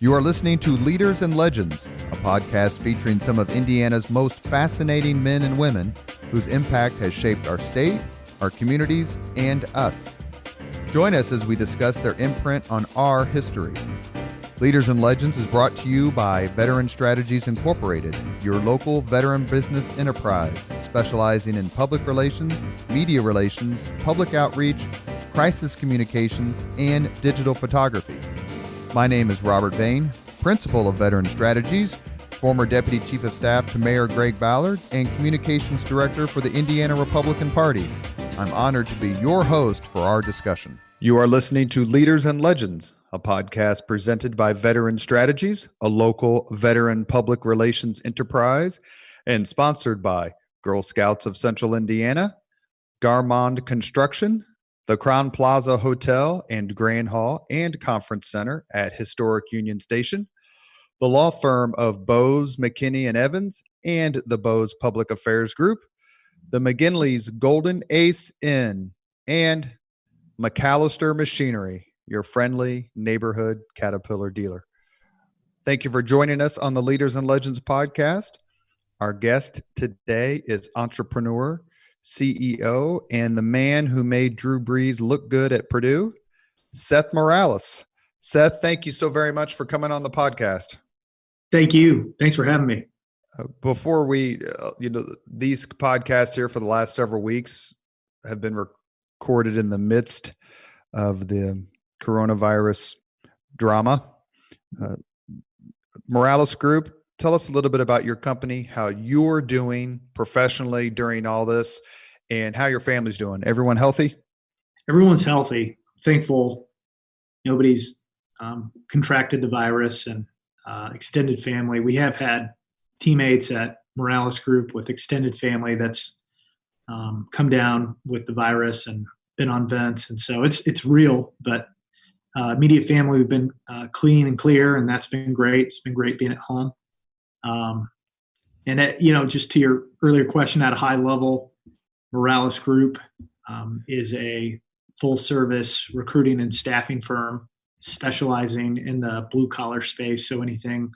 You are listening to Leaders and Legends, a podcast featuring some of Indiana's most fascinating men and women whose impact has shaped our state, our communities, and us. Join us as we discuss their imprint on our history. Leaders and Legends is brought to you by Veteran Strategies Incorporated, your local veteran business enterprise specializing in public relations, media relations, public outreach, crisis communications, and digital photography. My name is Robert Bain, Principal of Veteran Strategies, former Deputy Chief of Staff to Mayor Greg Ballard, and Communications Director for the Indiana Republican Party. I'm honored to be your host for our discussion. You are listening to Leaders and Legends, a podcast presented by Veteran Strategies, a local veteran public relations enterprise, and sponsored by Girl Scouts of Central Indiana, Garmond Construction, the Crown Plaza Hotel and Grand Hall and Conference Center at Historic Union Station, the law firm of Bose, McKinney & Evans, and the Bose Public Affairs Group, the McGinley's Golden Ace Inn, and McAllister Machinery, your friendly neighborhood Caterpillar dealer. Thank you for joining us on the Leaders and Legends podcast. Our guest today is entrepreneur, CEO, and the man who made Drew Brees look good at Purdue, Seth Morales. Seth, thank you so very much for coming on the podcast. Thank you. Thanks for having me. Before we, these podcasts here for the last several weeks have been recorded in the midst of the coronavirus drama. Morales Group, tell us a little bit about your company, how you're doing professionally during all this, and how your family's doing. Everyone healthy? Everyone's healthy. Thankful nobody's contracted the virus, and extended family. We have had teammates at Morales Group with extended family that's come down with the virus and been on vents. And so it's real, but immediate family, we've been clean and clear, and that's been great. It's been great being at home. Just to your earlier question at a high level, Morales Group is a full service recruiting and staffing firm specializing in the blue collar space. So anything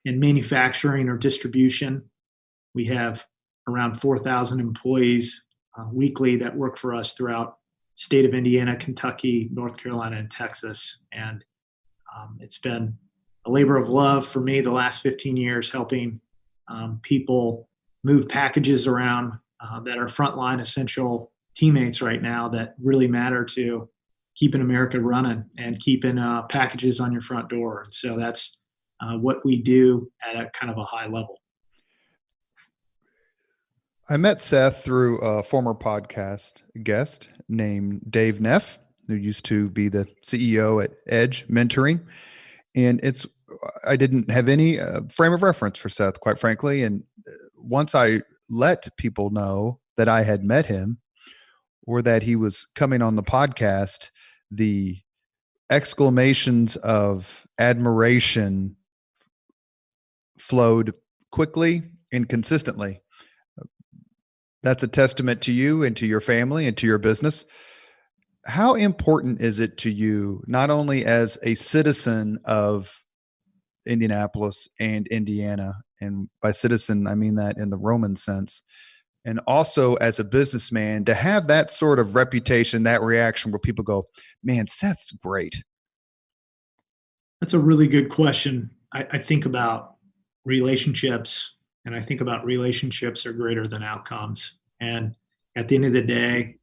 in manufacturing or distribution. We have around 4,000 employees weekly that work for us throughout state of Indiana, Kentucky, North Carolina, and Texas. And it's been a labor of love for me the last 15 years, helping people move packages around that are frontline essential teammates right now that really matter to keeping America running and keeping packages on your front door. And so that's what we do at a kind of a high level. I met Seth through a former podcast guest named Dave Neff, who used to be the CEO at Edge Mentoring. And I didn't have any frame of reference for Seth, quite frankly. And once I let people know that I had met him or that he was coming on the podcast, the exclamations of admiration flowed quickly and consistently. That's a testament to you and to your family and to your business. How important is it to you, not only as a citizen of Indianapolis and Indiana, and by citizen, I mean that in the Roman sense, and also as a businessman, to have that sort of reputation, that reaction where people go, man, Seth's great? That's a really good question. I think about relationships, and I think about relationships are greater than outcomes. And at the end of the day,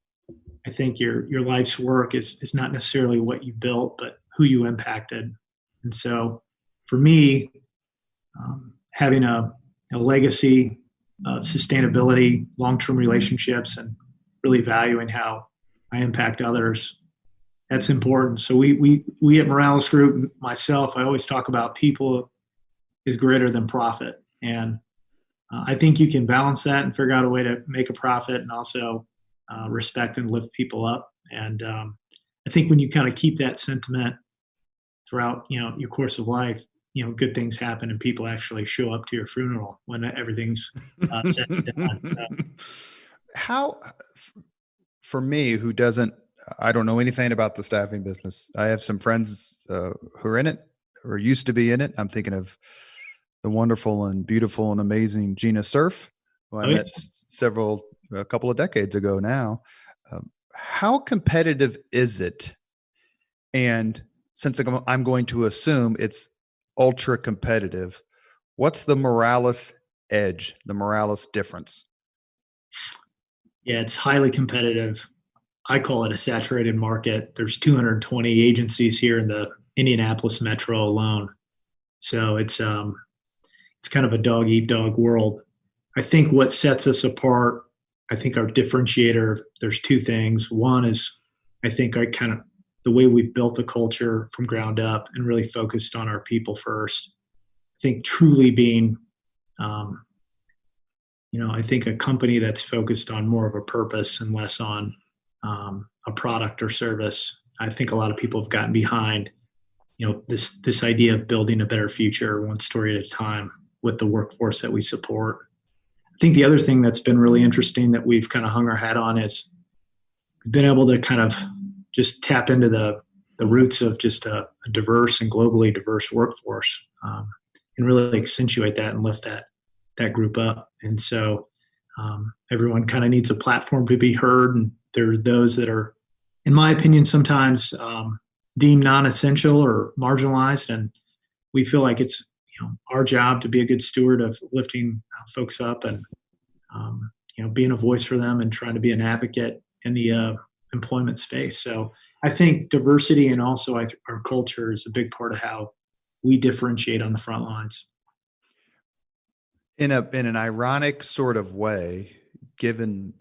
I think your life's work is not necessarily what you built, but who you impacted. And so for me, having a legacy of sustainability, long-term relationships, and really valuing how I impact others, that's important. So we at Morales Group, myself, I always talk about people is greater than profit. And I think you can balance that and figure out a way to make a profit and also respect and lift people up. And I think when you kind of keep that sentiment throughout, your course of life, good things happen and people actually show up to your funeral when everything's said and done. How, for me, I don't know anything about the staffing business. I have some friends who are in it, or used to be in it. I'm thinking of the wonderful and beautiful and amazing Gina Surf, who I Oh, yeah. met a couple of decades ago now. How competitive is it? And since I'm going to assume it's ultra competitive, what's the Morales edge, the Morales difference? Yeah, it's highly competitive. I call it a saturated market. There's 220 agencies here in the Indianapolis metro alone. So it's kind of a dog eat dog world. I think what sets us apart, I think our differentiator, there's two things. One is I think I kind of the way we've built the culture from ground up and really focused on our people first. I think truly being um, I think a company that's focused on more of a purpose and less on a product or service. I think a lot of people have gotten behind, this idea of building a better future, one story at a time, with the workforce that we support. I think the other thing that's been really interesting that we've kind of hung our hat on is we've been able to kind of just tap into the roots of just a diverse and globally diverse workforce, and really accentuate that and lift that group up. And so everyone kind of needs a platform to be heard. And there are those that are, in my opinion, sometimes deemed non-essential or marginalized. And we feel like it's our job to be a good steward of lifting folks up and being a voice for them and trying to be an advocate in the employment space. So I think diversity and also our culture is a big part of how we differentiate on the front lines. In an ironic sort of way, given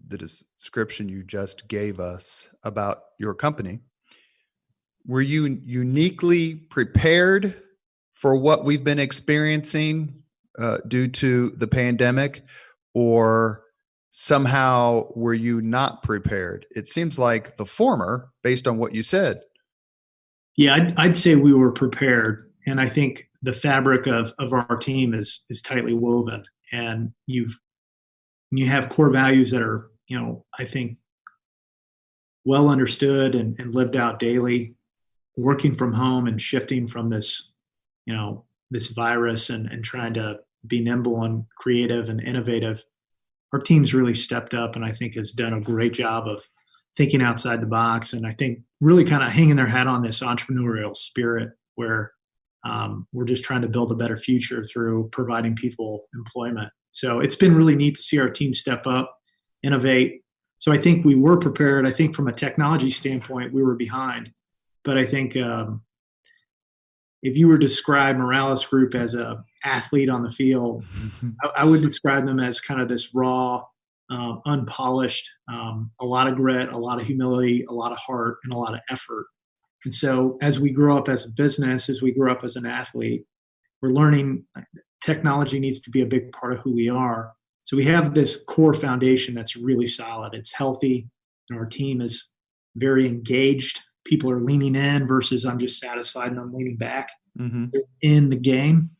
the description you just gave us about your company, were you uniquely prepared for what we've been experiencing due to the pandemic, or somehow were you not prepared? It seems like the former, based on what you said. Yeah, I'd say we were prepared, and I think the fabric of our team is tightly woven, and you have core values that are I think well understood and lived out daily. Working from home and shifting from this this virus and trying to be nimble and creative and innovative, our team's really stepped up and I think has done a great job of thinking outside the box, and I think really kind of hanging their hat on this entrepreneurial spirit where we're just trying to build a better future through providing people employment. So it's been really neat to see our team step up, innovate. So I think we were prepared. I think from a technology standpoint, we were behind. But I think if you were to describe Morales Group as a athlete on the field, I would describe them as kind of this raw, unpolished, a lot of grit, a lot of humility, a lot of heart, and a lot of effort. And so as we grow up as a business, as we grow up as an athlete, we're learning technology needs to be a big part of who we are. So we have this core foundation that's really solid. It's healthy, and our team is very engaged. People are leaning in versus I'm just satisfied and I'm leaning back in the game.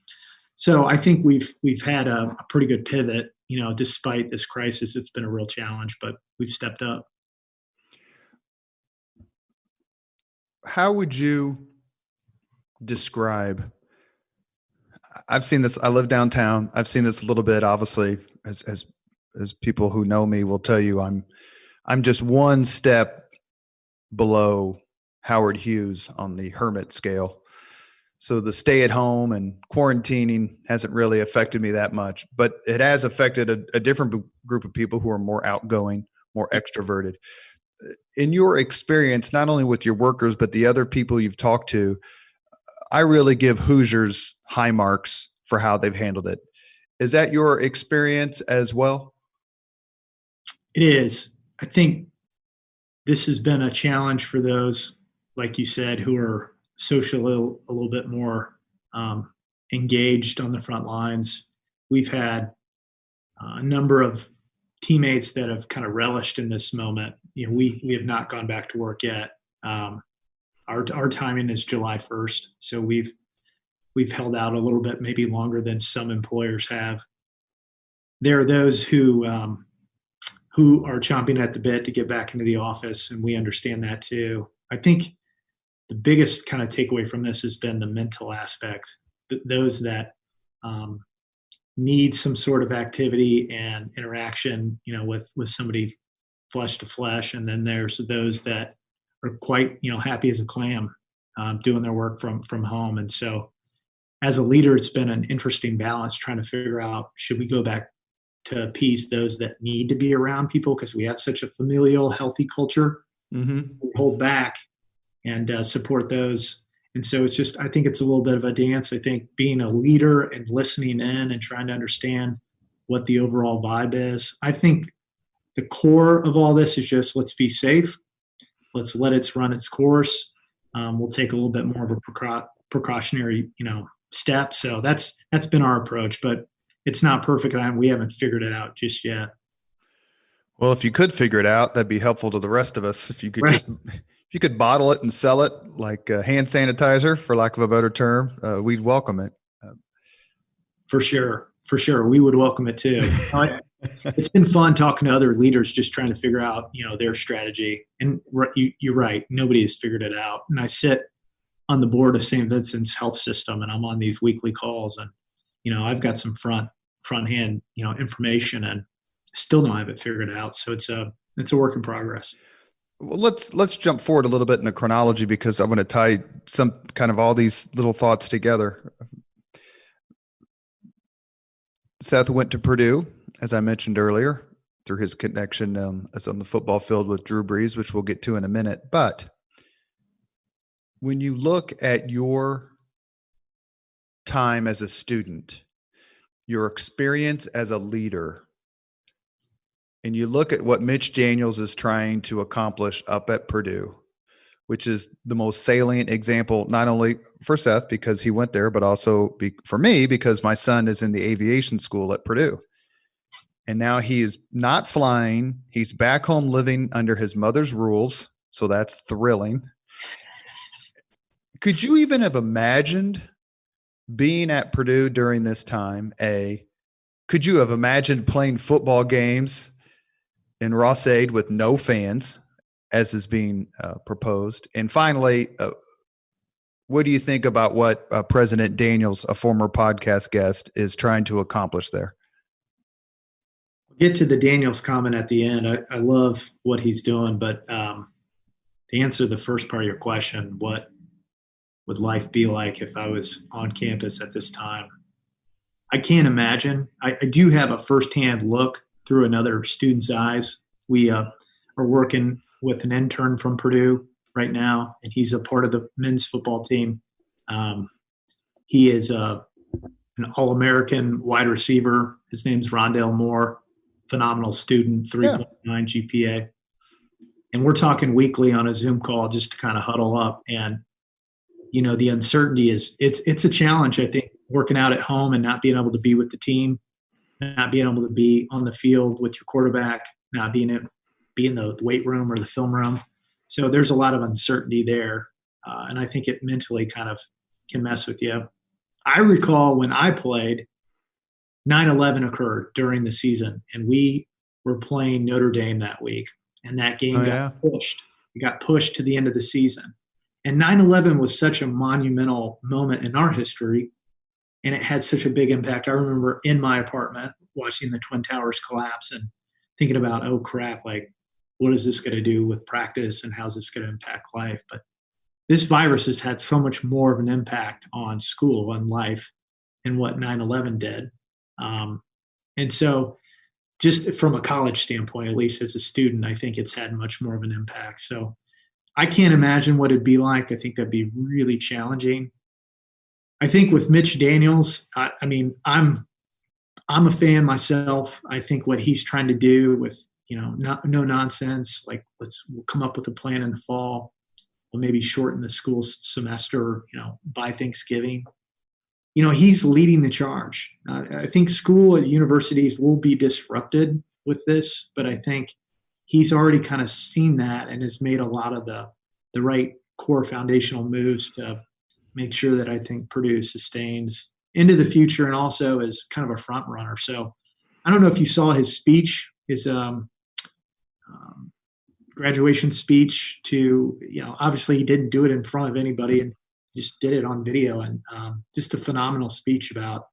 So I think we've had a pretty good pivot, despite this crisis. It's been a real challenge, but we've stepped up. How would you describe? I've seen this. I live downtown. I've seen this a little bit, obviously, as people who know me will tell you, I'm just one step below Howard Hughes on the hermit scale. So the stay at home and quarantining hasn't really affected me that much, but it has affected a different group of people who are more outgoing, more extroverted. In your experience, not only with your workers, but the other people you've talked to, I really give Hoosiers high marks for how they've handled it. Is that your experience as well? It is. I think this has been a challenge for those, like you said, who are socially a little bit more engaged on the front lines. We've had a number of teammates that have kind of relished in this moment. We have not gone back to work yet. Our timing is July 1st, so we've held out a little bit, maybe longer than some employers have. There are those who are chomping at the bit to get back into the office, and we understand that too. I think the biggest kind of takeaway from this has been the mental aspect. Those that need some sort of activity and interaction, with somebody flesh to flesh, and then there's those that are quite, happy as a clam, doing their work from home. And so, as a leader, it's been an interesting balance trying to figure out, should we go back to appease those that need to be around people because we have such a familial, healthy culture? Mm-hmm. We hold back and support those. And so it's just, I think it's a little bit of a dance. I think being a leader and listening in and trying to understand what the overall vibe is. I think the core of all this is just, let's be safe. Let's let it run its course. We'll take a little bit more of a precautionary, step. So that's been our approach, but it's not perfect. And we haven't figured it out just yet. Well, if you could figure it out, that'd be helpful to the rest of us. If you could Right. if you could bottle it and sell it like hand sanitizer, for lack of a better term, we'd welcome it. For sure. We would welcome it too. It's been fun talking to other leaders, just trying to figure out, their strategy. And you're right. Nobody has figured it out. And I sit on the board of St. Vincent's Health System, and I'm on these weekly calls, and, I've got some front hand, information, and still don't have it figured out. So it's a work in progress. Well, let's jump forward a little bit in the chronology, because I want to tie some kind of all these little thoughts together. Seth went to Purdue, as I mentioned earlier, through his connection as on the football field with Drew Brees, which we'll get to in a minute. But when you look at your time as a student, your experience as a leader, and you look at what Mitch Daniels is trying to accomplish up at Purdue, which is the most salient example, not only for Seth because he went there, but also for me because my son is in the aviation school at Purdue. And now he is not flying. He's back home living under his mother's rules. So that's thrilling. Could you even have imagined being at Purdue during this time? Could you have imagined playing football games in Ross-Ade with no fans, as is being proposed? And finally, what do you think about what President Daniels, a former podcast guest, is trying to accomplish there? We'll get to the Daniels comment at the end. I love what he's doing, but to answer the first part of your question, what would life be like if I was on campus at this time? I can't imagine. I do have a firsthand look through another student's eyes. We are working with an intern from Purdue right now, and he's a part of the men's football team. He is an All-American wide receiver. His name's Rondale Moore, phenomenal student, 3.9 GPA. And we're talking weekly on a Zoom call just to kind of huddle up. And, the uncertainty it's a challenge, I think, working out at home and not being able to be with the team, not being able to be on the field with your quarterback, not being in the weight room or the film room. So there's a lot of uncertainty there. And I think it mentally kind of can mess with you. I recall when I played, 9/11 occurred during the season, and we were playing Notre Dame that week. And that game got pushed. It got pushed to the end of the season. And 9/11 was such a monumental moment in our history, and it had such a big impact. I remember in my apartment watching the Twin Towers collapse and thinking about, oh crap, like, what is this going to do with practice and how's this going to impact life? But this virus has had so much more of an impact on school and life than what 9/11 did. And so just from a college standpoint, at least as a student, I think it's had much more of an impact. So I can't imagine what it'd be like. I think that'd be really challenging. I think with Mitch Daniels, I'm a fan myself. I think what he's trying to do with, no nonsense, like we'll come up with a plan in the fall. We'll maybe shorten the school semester, by Thanksgiving. He's leading the charge. I think school at universities will be disrupted with this, but I think he's already kind of seen that and has made a lot of the right core foundational moves to make sure that I think Purdue sustains into the future and also is kind of a front runner. So I don't know if you saw his speech, his graduation speech to, obviously he didn't do it in front of anybody and just did it on video, and just a phenomenal speech about,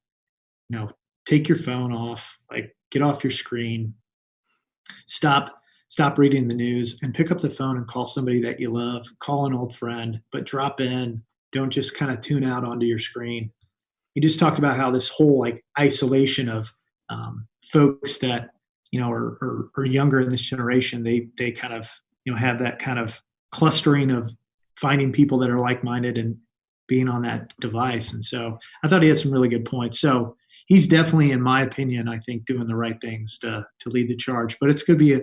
take your phone off, like get off your screen, stop reading the news, and pick up the phone and call somebody that you love, call an old friend, but drop in. Don't just kind of tune out onto your screen. He just talked about how this whole like isolation of folks that are younger in this generation, they kind of have that kind of clustering of finding people that are like-minded and being on that device. And so I thought he had some really good points. So he's definitely, in my opinion, I think doing the right things to lead the charge. But it's going to be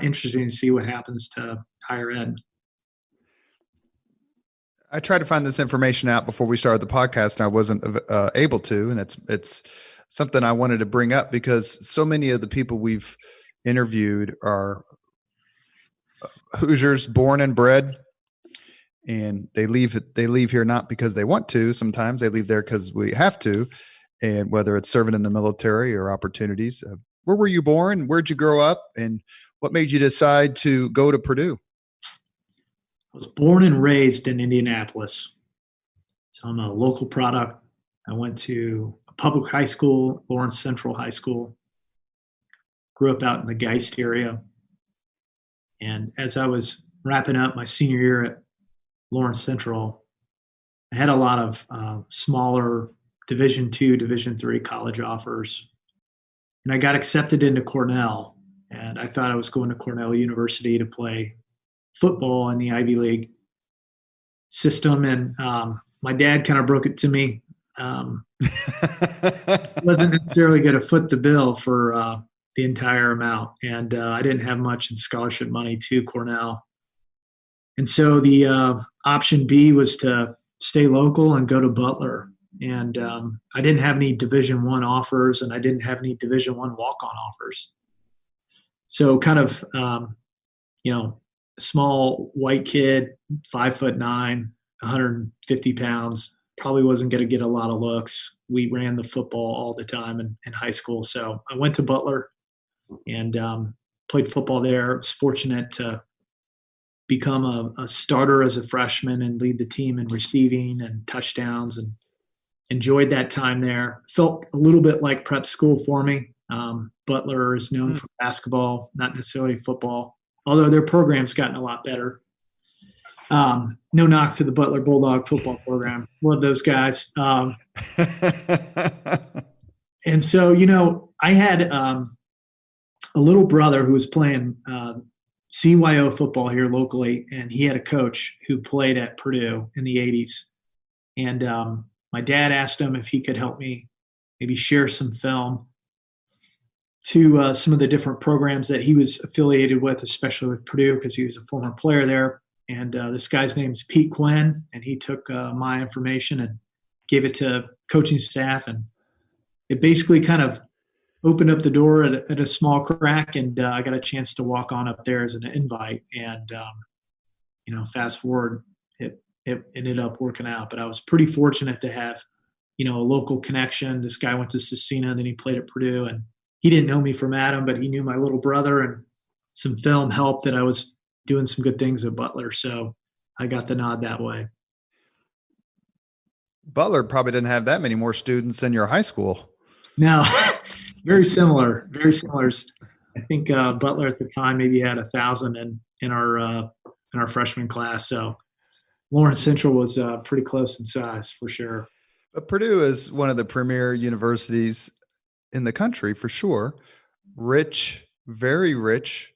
interesting to see what happens to higher ed. I tried to find this information out before we started the podcast, and I wasn't able to. And it's something I wanted to bring up because so many of the people we've interviewed are Hoosiers, born and bred, and they leave here not because they want to. Sometimes they leave there because we have to, and whether it's serving in the military or opportunities. Where were you born? Where'd you grow up? And what made you decide to go to Purdue? I was born and raised in Indianapolis, so I'm a local product. I went to a public high school, Lawrence Central High School. Grew up out in the Geist area. And as I was wrapping up my senior year at Lawrence Central, I had a lot of smaller Division II, Division III college offers. And I got accepted into Cornell. And I thought I was going to Cornell University to play football in the Ivy League system. And my dad kind of broke it to me. Wasn't necessarily going to foot the bill for the entire amount. And I didn't have much in scholarship money to Cornell. And so the option B was to stay local and go to Butler. And I didn't have any Division I offers, and I didn't have any Division I walk-on offers. So kind of, a small white kid, 5'9", 150 pounds, probably wasn't going to get a lot of looks. We ran the football all the time in high school. So I went to Butler and played football there. I was fortunate to become a starter as a freshman and lead the team in receiving and touchdowns, and enjoyed that time there. Felt a little bit like prep school for me. Butler is known for basketball, not necessarily football, although their program's gotten a lot better. No knock to the Butler Bulldog football program. Love those guys. And so, I had a little brother who was playing CYO football here locally, and he had a coach who played at Purdue in the 80s. And my dad asked him if he could help me maybe share some film to some of the different programs that he was affiliated with, especially with Purdue, because he was a former player there. And this guy's name is Pete Quinn, and he took my information and gave it to coaching staff. And it basically kind of opened up the door at a small crack, and I got a chance to walk on up there as an invite. And, fast forward, it ended up working out. But I was pretty fortunate to have, a local connection. This guy went to Cecina, then he played at Purdue, and he didn't know me from Adam, but he knew my little brother, and some film helped that I was doing some good things at Butler. So I got the nod that way. Butler probably didn't have that many more students than your high school. No, very similar. Very similar. I think Butler at the time maybe had 1,000 in our freshman class. So Lawrence Central was pretty close in size for sure. But Purdue is one of the premier universities in the country for sure. Rich, very rich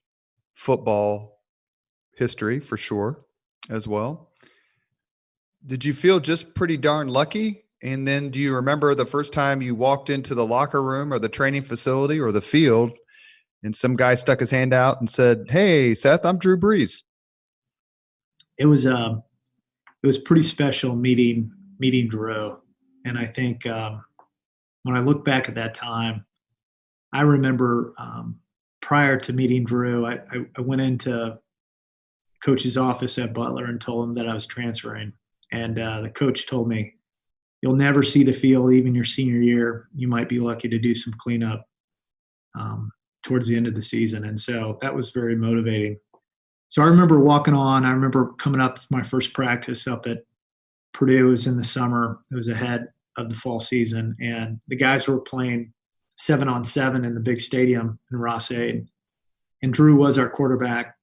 football history for sure as well. Did you feel just pretty darn lucky? And then do you remember the first time you walked into the locker room or the training facility or the field and some guy stuck his hand out and said, "Hey, Seth, I'm Drew Brees"? It was pretty special meeting Drew. And I think when I look back at that time, I remember prior to meeting Drew, I went into coach's office at Butler and told him that I was transferring. And the coach told me, "You'll never see the field even your senior year. You might be lucky to do some cleanup towards the end of the season." And so that was very motivating. So I remember walking on. I remember coming up for my first practice up at Purdue. It was in the summer. It was ahead of the fall season, and the guys were playing 7-on-7 in the big stadium in Ross-Ade. And Drew was our quarterback.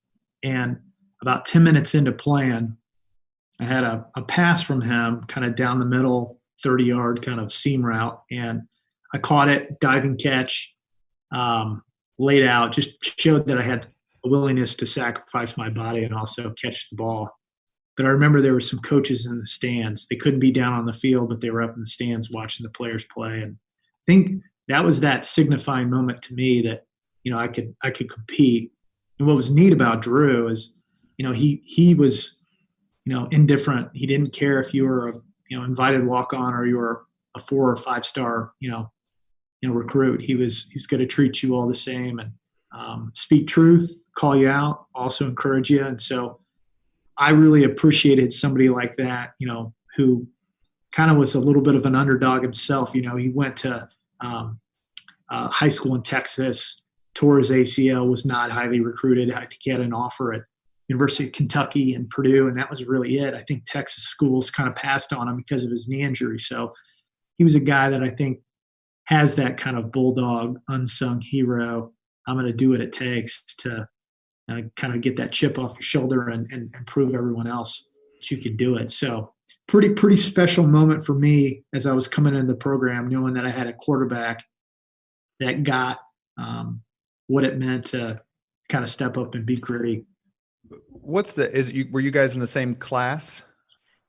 And about 10 minutes into playing, I had a pass from him kind of down the middle, 30-yard kind of seam route. And I caught it, diving catch, laid out, just showed that I had a willingness to sacrifice my body and also catch the ball. But I remember there were some coaches in the stands. They couldn't be down on the field, but they were up in the stands watching the players play. And I think that was that signifying moment to me that, I could compete. And what was neat about Drew is, he was, indifferent. He didn't care if you were a, invited walk-on or you were a 4 or 5 star, recruit. He was going to treat you all the same and speak truth, call you out, also encourage you. And so I really appreciated somebody like that, who kind of was a little bit of an underdog himself. He went to high school in Texas, tore his ACL, was not highly recruited. I think he had an offer at University of Kentucky and Purdue, and that was really it. I think Texas schools kind of passed on him because of his knee injury. So he was a guy that I think has that kind of bulldog, unsung hero. I'm going to do what it takes to kind of get that chip off your shoulder and prove everyone else that you can do it. So pretty special moment for me as I was coming into the program, knowing that I had a quarterback that got what it meant to kind of step up and be gritty. Were you guys in the same class?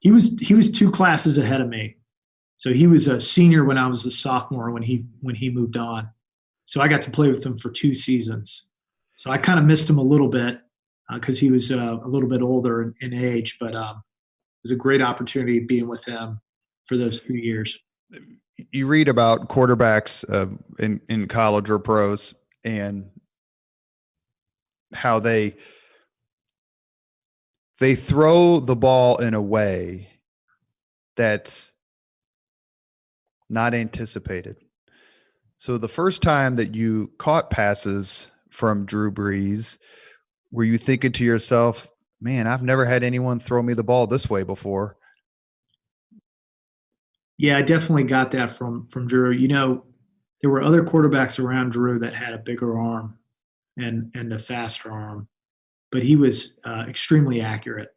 He was 2 classes ahead of me. So he was a senior when I was a sophomore when he moved on. So I got to play with him for 2 seasons. So I kind of missed him a little bit because he was a little bit older in age, but it was a great opportunity being with him for those 2 years. You read about quarterbacks in college or pros and how they throw the ball in a way that's not anticipated. So the first time that you caught passes from Drew Brees, were you thinking to yourself, man, I've never had anyone throw me the ball this way before? Yeah, I definitely got that from Drew. There were other quarterbacks around Drew that had a bigger arm and a faster arm, but he was extremely accurate,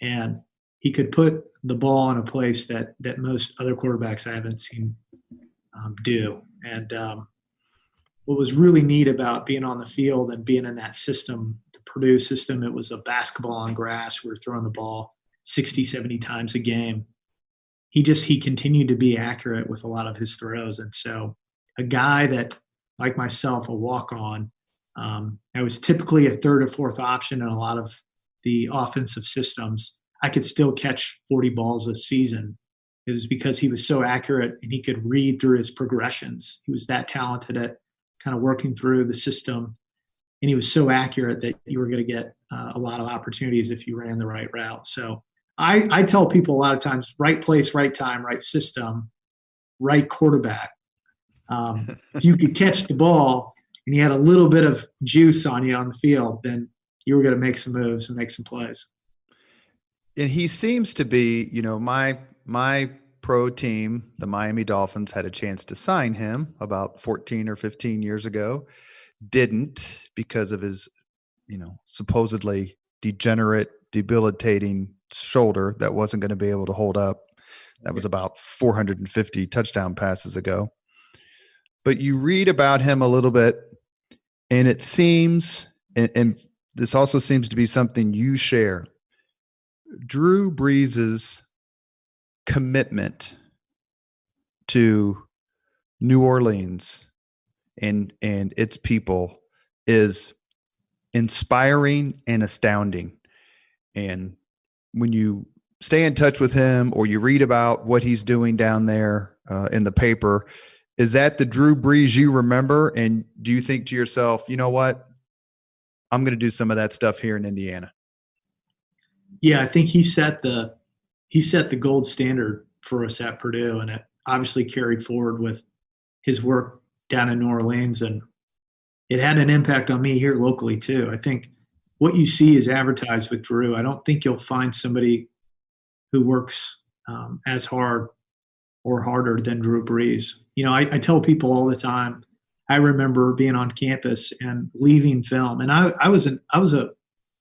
and he could put the ball in a place that most other quarterbacks I haven't seen do. And what was really neat about being on the field and being in that system, the Purdue system, it was a basketball on grass. We were throwing the ball 60, 70 times a game. He continued to be accurate with a lot of his throws. And so a guy that, like myself, a walk-on, I was typically a 3rd or 4th option in a lot of the offensive systems. I could still catch 40 balls a season. It was because he was so accurate and he could read through his progressions. He was that talented at kind of working through the system. And he was so accurate that you were going to get a lot of opportunities if you ran the right route. So I tell people a lot of times, right place, right time, right system, right quarterback. If you could catch the ball and you had a little bit of juice on you on the field, then you were going to make some moves and make some plays. And he seems to be, my pro team, the Miami Dolphins, had a chance to sign him about 14 or 15 years ago. Didn't, because of his, supposedly degenerate, debilitating shoulder that wasn't going to be able to hold up. That was about 450 touchdown passes ago. But you read about him a little bit, and it seems, and this also seems to be something you share, Drew Brees's commitment to New Orleans and its people is inspiring and astounding. And when you stay in touch with him or you read about what he's doing down there in the paper, is that the Drew Brees you remember? And do you think to yourself, you know what, I'm going to do some of that stuff here in Indiana? Yeah, I think he set the gold standard for us at Purdue, and it obviously carried forward with his work down in New Orleans, and it had an impact on me here locally too. I think what you see is advertised with Drew. I don't think you'll find somebody who works as hard or harder than Drew Brees. I tell people all the time, I remember being on campus and leaving film, and I was a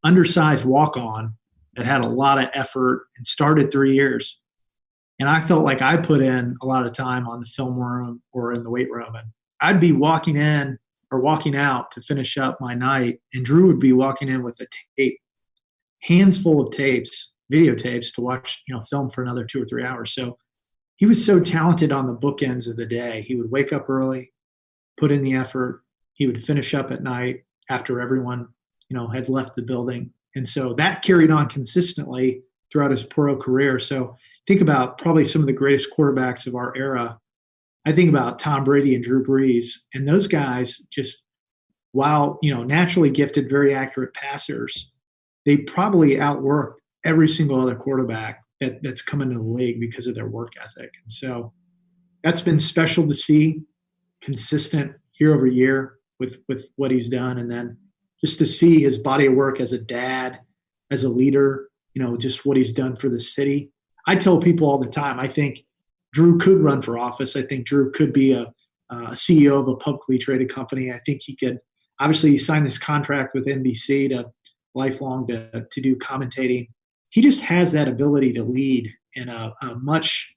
undersized walk-on that had a lot of effort and started 3 years. And I felt like I put in a lot of time on the film room or in the weight room. And I'd be walking in or walking out to finish up my night, and Drew would be walking in with a tape, hands full of tapes, videotapes to watch, film for another 2 or 3 hours. So he was so talented on the bookends of the day. He would wake up early, put in the effort. He would finish up at night after everyone, had left the building. And so that carried on consistently throughout his pro career. So think about probably some of the greatest quarterbacks of our era. I think about Tom Brady and Drew Brees, and those guys just, while, naturally gifted, very accurate passers, they probably outworked every single other quarterback that's come into the league because of their work ethic. And so that's been special to see, consistent year over year with what he's done. And then just to see his body of work as a dad, as a leader, just what he's done for the city. I tell people all the time, I think Drew could run for office. I think Drew could be a CEO of a publicly traded company. I think he could. Obviously, he signed this contract with NBC to lifelong to do commentating. He just has that ability to lead in a much,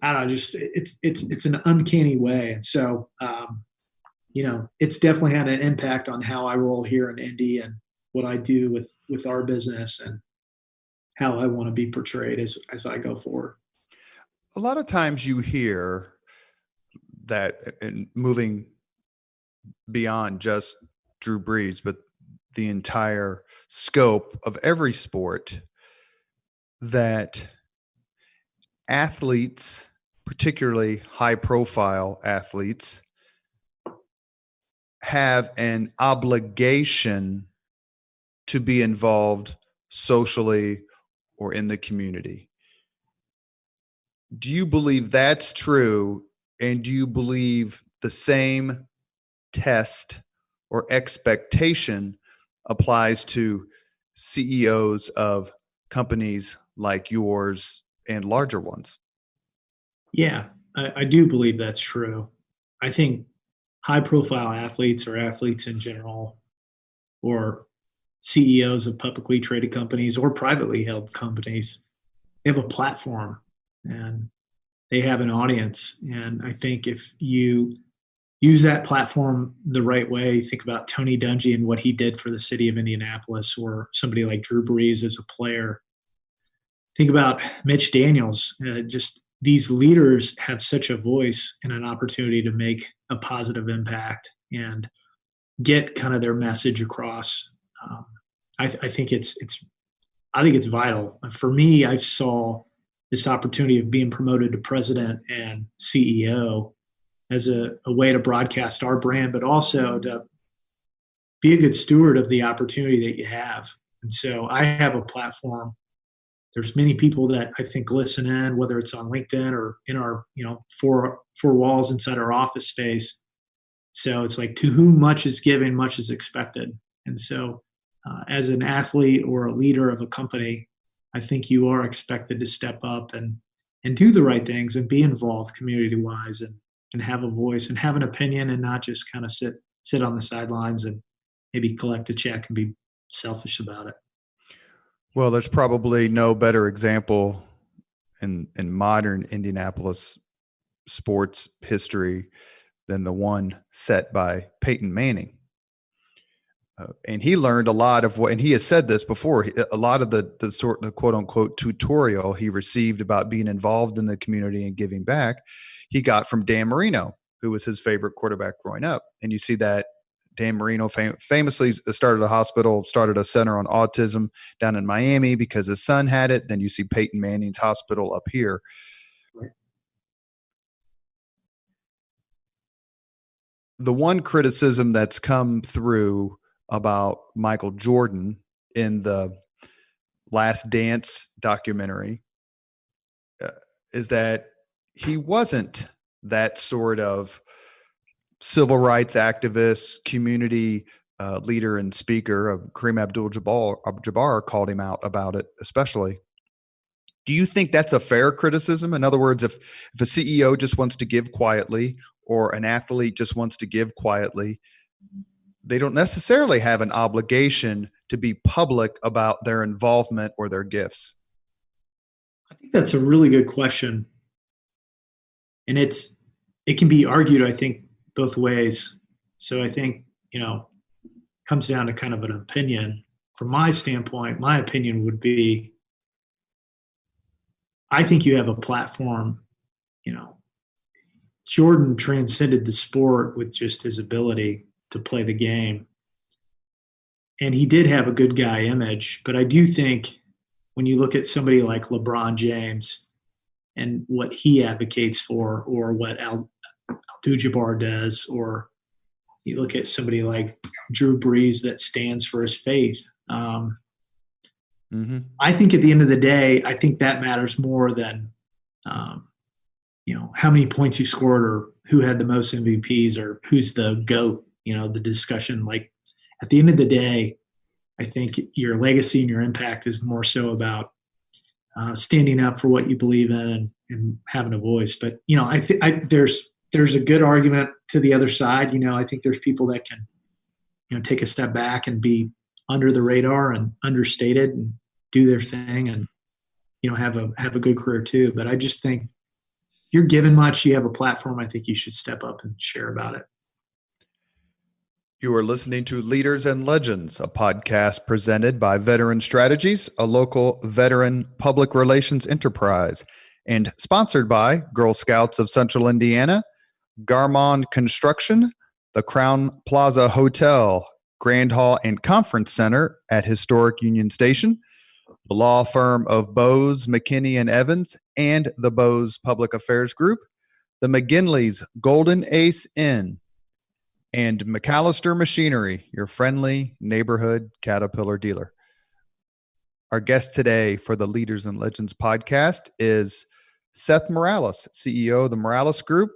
I don't know, just it's an uncanny way. And so, it's definitely had an impact on how I roll here in Indy and what I do with our business and how I want to be portrayed as I go forward. A lot of times you hear that, and moving beyond just Drew Brees, but the entire scope of every sport, that athletes, particularly high-profile athletes, have an obligation to be involved socially or in the community. Do you believe that's true? And do you believe the same test or expectation applies to CEOs of companies like yours and larger ones? Yeah, I do believe that's true. I think high-profile athletes or athletes in general, or CEOs of publicly traded companies or privately held companies, they have a platform and they have an audience. And I think if you use that platform the right way, think about Tony Dungy and what he did for the city of Indianapolis, or somebody like Drew Brees as a player. Think about Mitch Daniels. Just these leaders have such a voice and an opportunity to make a positive impact and get kind of their message across. I think it's vital. For me, I saw this opportunity of being promoted to president and CEO as a way to broadcast our brand, but also to be a good steward of the opportunity that you have. And so I have a platform. There's many people that I think listen in, whether it's on LinkedIn or in our, four walls inside our office space. So it's like, to whom much is given, much is expected. And so as an athlete or a leader of a company, I think you are expected to step up and do the right things and be involved community-wise and have a voice and have an opinion, and not just kind of sit on the sidelines and maybe collect a check and be selfish about it. Well, there's probably no better example in modern Indianapolis sports history than the one set by Peyton Manning. And he learned a lot of what, and he has said this before, a lot of the sort of quote unquote tutorial he received about being involved in the community and giving back, he got from Dan Marino, who was his favorite quarterback growing up. And you see that Dan Marino famously started a center on autism down in Miami because his son had it. Then you see Peyton Manning's hospital up here. Right. The one criticism that's come through about Michael Jordan in the Last Dance documentary is that he wasn't that sort of civil rights activist, community leader and speaker, Kareem Abdul-Jabbar, called him out about it, especially. Do you think that's a fair criticism? In other words, if a CEO just wants to give quietly or an athlete just wants to give quietly, they don't necessarily have an obligation to be public about their involvement or their gifts. I think that's a really good question. And it can be argued, I think, both ways. So I think, comes down to kind of an opinion. From my standpoint, my opinion would be, I think you have a platform. Jordan transcended the sport with just his ability to play the game. And he did have a good guy image, but I do think when you look at somebody like LeBron James and what he advocates for, or what Abdul-Jabbar does, or you look at somebody like Drew Brees that stands for his faith. I think at the end of the day, I think that matters more than, how many points you scored or who had the most MVPs or who's the GOAT, the discussion. Like at the end of the day, I think your legacy and your impact is more so about standing up for what you believe in and having a voice. But, I think there's a good argument to the other side. I think there's people that can, take a step back and be under the radar and understated and do their thing and, have a good career too. But I just think you're given much, you have a platform. I think you should step up and share about it. You are listening to Leaders and Legends, a podcast presented by Veteran Strategies, a local veteran public relations enterprise, and sponsored by Girl Scouts of Central Indiana, Garmond Construction, the Crown Plaza Hotel, Grand Hall and Conference Center at Historic Union Station, the law firm of Bose, McKinney & Evans, and the Bose Public Affairs Group, the McGinley's Golden Ace Inn, and McAllister Machinery, your friendly neighborhood Caterpillar dealer. Our guest today for the Leaders and Legends podcast is Seth Morales, CEO of the Morales Group,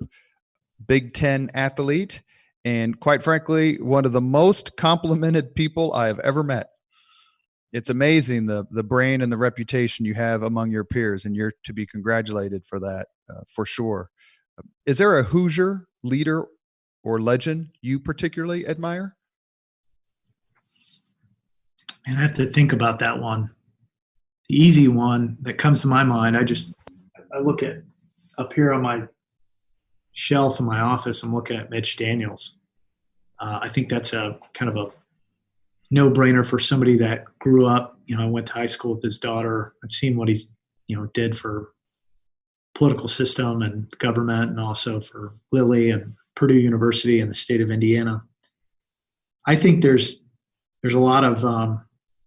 Big Ten athlete, and quite frankly, one of the most complimented people I have ever met. It's amazing the brain and the reputation you have among your peers, and you're to be congratulated for that, for sure. Is there a Hoosier leader or legend you particularly admire? And I have to think about that one. The easy one that comes to my mind, I look at up here on my shelf in my office, I'm looking at Mitch Daniels. I think that's a kind of a no-brainer for somebody that grew up, I went to high school with his daughter. I've seen what he's, did for political system and government and also for Lilly and Purdue University and the state of Indiana. I think there's a lot of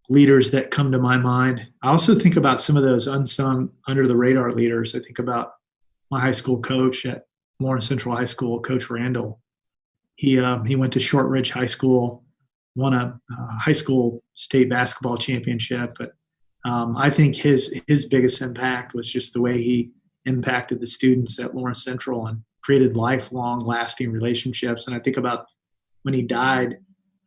leaders that come to my mind. I also think about some of those unsung under the radar leaders. I think about my high school coach at Lawrence Central High School, Coach Randall. He went to Shortridge High School, won a high school state basketball championship. But I think his biggest impact was just the way he impacted the students at Lawrence Central and created lifelong, lasting relationships. And I think about when he died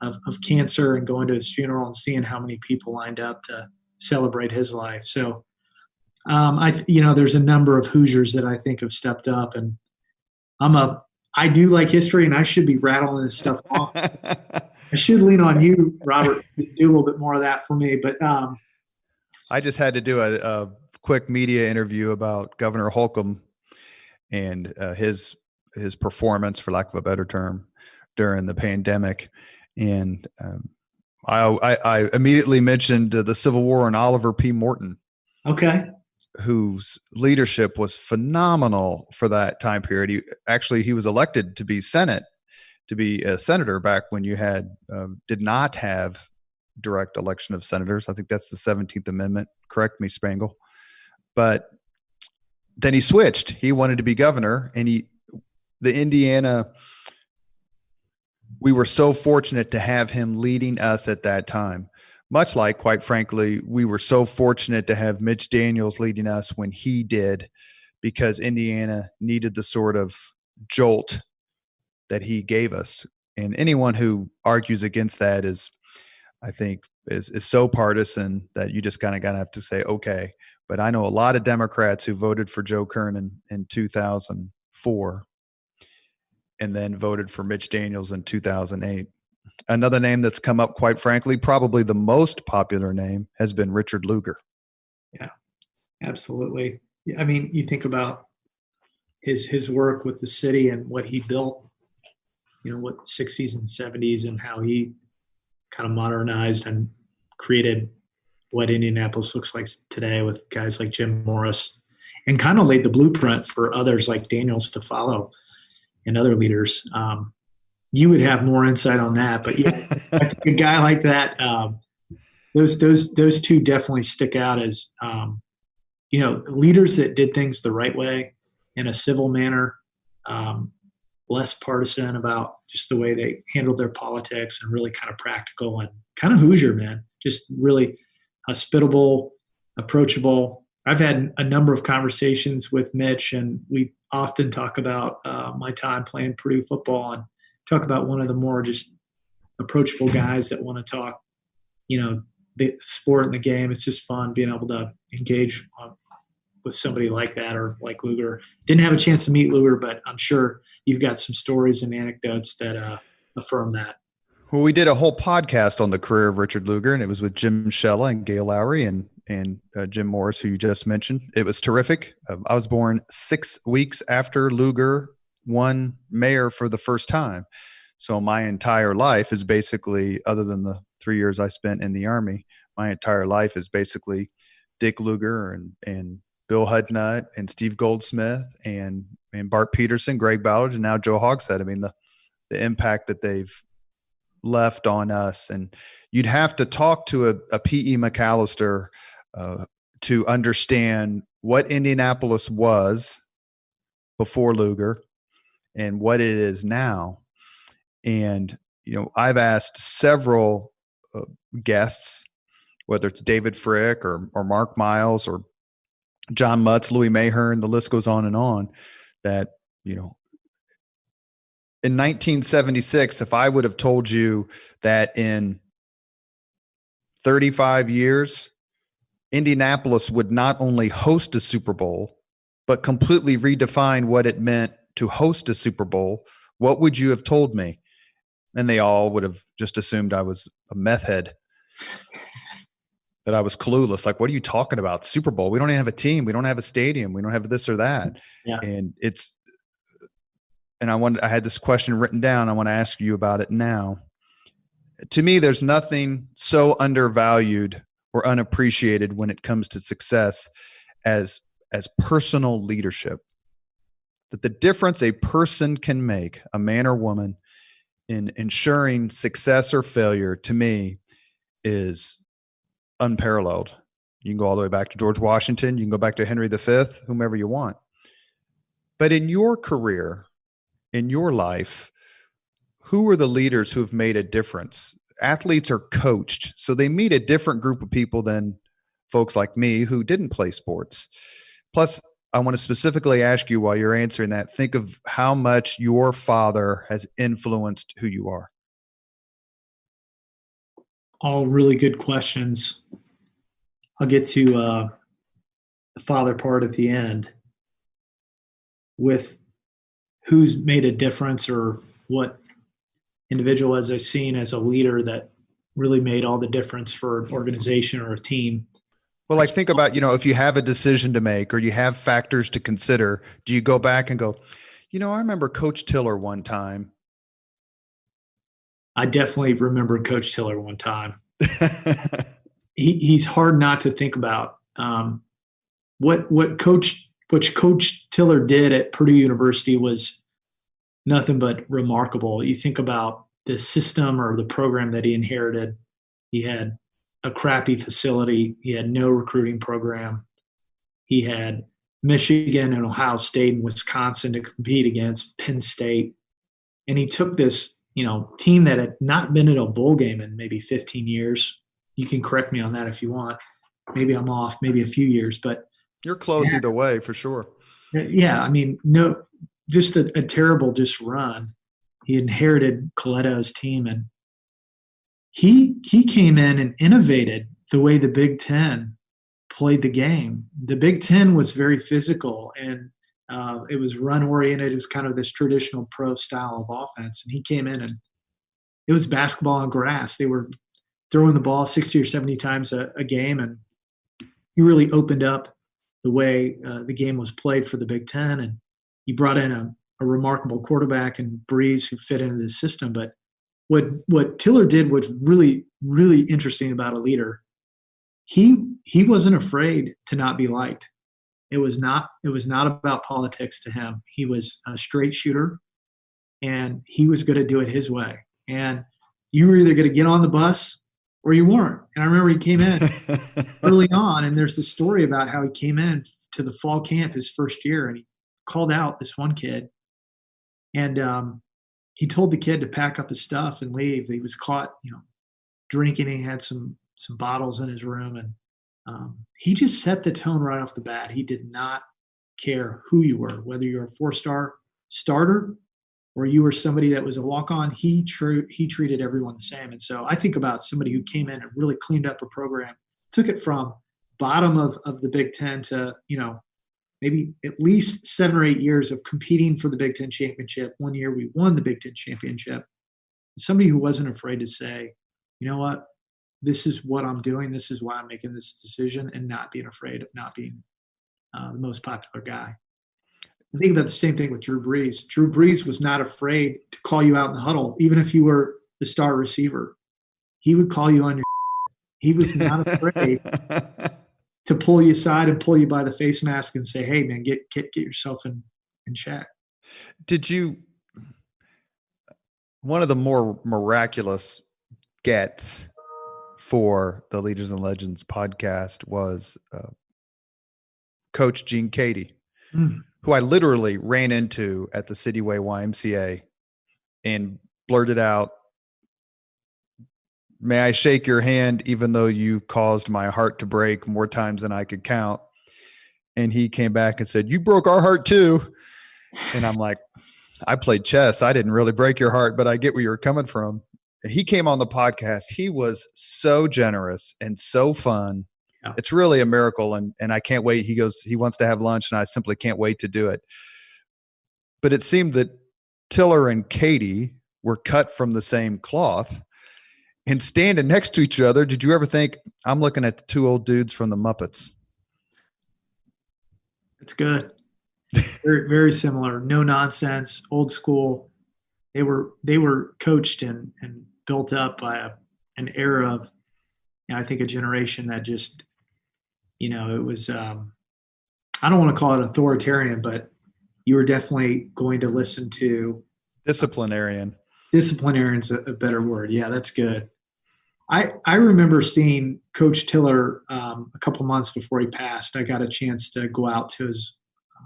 of cancer and going to his funeral and seeing how many people lined up to celebrate his life. So, there's a number of Hoosiers that I think have stepped up, and I do like history, and I should be rattling this stuff off. I should lean on you, Robert, to do a little bit more of that for me. But I just had to do a quick media interview about Governor Holcomb and his performance, for lack of a better term, during the pandemic. And I immediately mentioned the Civil War and Oliver P. Morton. Okay. Whose leadership was phenomenal for that time period. He was elected to be a senator back when you did not have direct election of senators. I think that's the 17th Amendment. Correct me, Spangle. But then he switched. He wanted to be governor, and we were so fortunate to have him leading us at that time. Much like, quite frankly, we were so fortunate to have Mitch Daniels leading us when he did, because Indiana needed the sort of jolt that he gave us. And anyone who argues against that is, I think, is so partisan that you just kind of have to say, okay. But I know a lot of Democrats who voted for Joe Kernan in 2004 and then voted for Mitch Daniels in 2008. Another name that's come up, quite frankly, probably the most popular name, has been Richard Lugar. Yeah, absolutely. I mean, you think about his work with the city and what he built, what 60s and 70s, and how he kind of modernized and created what Indianapolis looks like today with guys like Jim Morris, and kind of laid the blueprint for others like Daniels to follow and other leaders. You would have more insight on that, but yeah, I think a guy like that, those two definitely stick out as leaders that did things the right way in a civil manner, less partisan about just the way they handled their politics, and really kind of practical and kind of Hoosier, man, just really hospitable, approachable. I've had a number of conversations with Mitch, and we often talk about my time playing Purdue football, and talk about one of the more just approachable guys that want to talk, the sport and the game. It's just fun being able to engage with somebody like that, or like Lugar. Didn't have a chance to meet Lugar, but I'm sure you've got some stories and anecdotes that affirm that. Well, we did a whole podcast on the career of Richard Lugar, and it was with Jim Shella and Gail Lowry and Jim Morris, who you just mentioned. It was terrific. I was born 6 weeks after Lugar won mayor for the first time. So my entire life is basically, other than the 3 years I spent in the Army, my entire life is basically Dick Lugar and Bill Hudnut and Steve Goldsmith and Bart Peterson, Greg Ballard, and now Joe Hogshead. I mean, the impact that they've left on us. And you'd have to talk to a P.E. McAllister to understand what Indianapolis was before Lugar and what it is now. And, I've asked several guests, whether it's David Frick or Mark Miles or John Mutz, Louis Mahern, the list goes on, that, in 1976, if I would have told you that in 35 years, Indianapolis would not only host a Super Bowl, but completely redefine what it meant to host a Super Bowl, what would you have told me? And they all would have just assumed I was a meth head, that I was clueless. Like, what are you talking about? Super Bowl? We don't even have a team. We don't have a stadium. We don't have this or that. Yeah. And I had this question written down. I want to ask you about it now. To me, there's nothing so undervalued or unappreciated when it comes to success as personal leadership. That the difference a person can make, a man or woman, in ensuring success or failure, to me, is unparalleled. You can go all the way back to George Washington. You can go back to Henry V, whomever you want. But in your career, in your life, who are the leaders who have made a difference? Athletes are coached, so they meet a different group of people than folks like me who didn't play sports. Plus, I want to specifically ask you, while you're answering that, think of how much your father has influenced who you are. All really good questions. I'll get to the father part at the end, with who's made a difference, or what individual has I seen as a leader that really made all the difference for an organization or a team. Well, like, think about, if you have a decision to make or you have factors to consider, do you go back and go, I remember Coach Tiller one time? I definitely remember Coach Tiller one time. He's hard not to think about. What Coach Tiller did at Purdue University was nothing but remarkable. You think about the system or the program that he inherited. He had a crappy facility. He had no recruiting program. He had Michigan and Ohio State and Wisconsin to compete against, Penn State. And he took this, team that had not been in a bowl game in maybe 15 years. You can correct me on that if you want. Maybe I'm off, maybe a few years, but you're close either way, for sure. Yeah. I mean, no, just a terrible run. he inherited Coleto's team, and he came in and innovated the way the Big Ten played the game. The Big Ten was very physical, and it was run oriented. It was kind of this traditional pro style of offense, and he came in and it was basketball on grass. They were throwing the ball 60 or 70 times a game, and he really opened up the way the game was played for the Big Ten. And he brought in a remarkable quarterback and Brees who fit into the system. But what Tiller did was really, really interesting about a leader. He wasn't afraid to not be liked. It was not about politics to him. He was a straight shooter, and he was going to do it his way. And you were either going to get on the bus or you weren't. And I remember he came in early on, and there's this story about how he came in to the fall camp his first year, and he called out this one kid, and he told the kid to pack up his stuff and leave. He was caught, drinking. He had some bottles in his room, and he just set the tone right off the bat. He did not care who you were, whether you're a 4-star starter or you were somebody that was a walk-on. He treated everyone the same. And so I think about somebody who came in and really cleaned up a program, took it from bottom of the Big Ten to, maybe at least 7 or 8 years of competing for the Big Ten championship. One year we won the Big Ten championship. Somebody who wasn't afraid to say, you know what, this is what I'm doing. This is why I'm making this decision, and not being afraid of not being the most popular guy. I think about the same thing with Drew Brees. Drew Brees was not afraid to call you out in the huddle, even if you were the star receiver. He would call you on your He was not afraid to pull you aside and pull you by the face mask and say, hey, man, get yourself in check. One of the more miraculous gets for the Leaders and Legends podcast was Coach Gene Cady, who I literally ran into at the Cityway YMCA and blurted out, "May I shake your hand, even though you caused my heart to break more times than I could count?" And he came back and said, "You broke our heart too." And I'm like, I played chess. I didn't really break your heart, but I get where you're coming from. And he came on the podcast. He was so generous and so fun. Yeah. It's really a miracle. And I can't wait. He goes, he wants to have lunch, and I simply can't wait to do it. But it seemed that Tiller and Cady were cut from the same cloth. And standing next to each other, did you ever think, I'm looking at the two old dudes from the Muppets? It's good. Very, very similar. No nonsense, old school. They were coached and built up by an era of, I think, a generation that just, it was, I don't want to call it authoritarian, but you were definitely going to listen to. Disciplinarian. Disciplinarian's a better word. Yeah, that's good. I remember seeing Coach Tiller a couple months before he passed. I got a chance to go out to his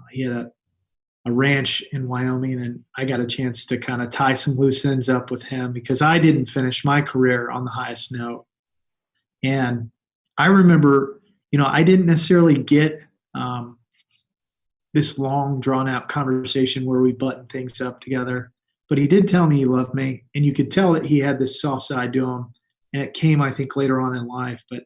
he had a ranch in Wyoming, and I got a chance to kind of tie some loose ends up with him because I didn't finish my career on the highest note. And I remember, I didn't necessarily get this long, drawn-out conversation where we buttoned things up together, but he did tell me he loved me, and you could tell that he had this soft side to him. And it came, I think, later on in life. But,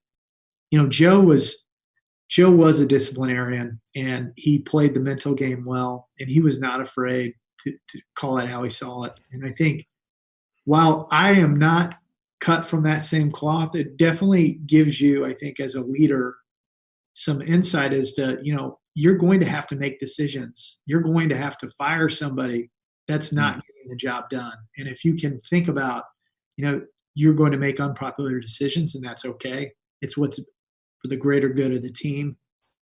Joe was a disciplinarian, and he played the mental game well, and he was not afraid to call it how he saw it. And I think while I am not cut from that same cloth, it definitely gives you, I think, as a leader, some insight as to, you're going to have to make decisions. You're going to have to fire somebody that's not getting the job done. And if you can think about, you're going to make unpopular decisions, and that's okay. It's what's for the greater good of the team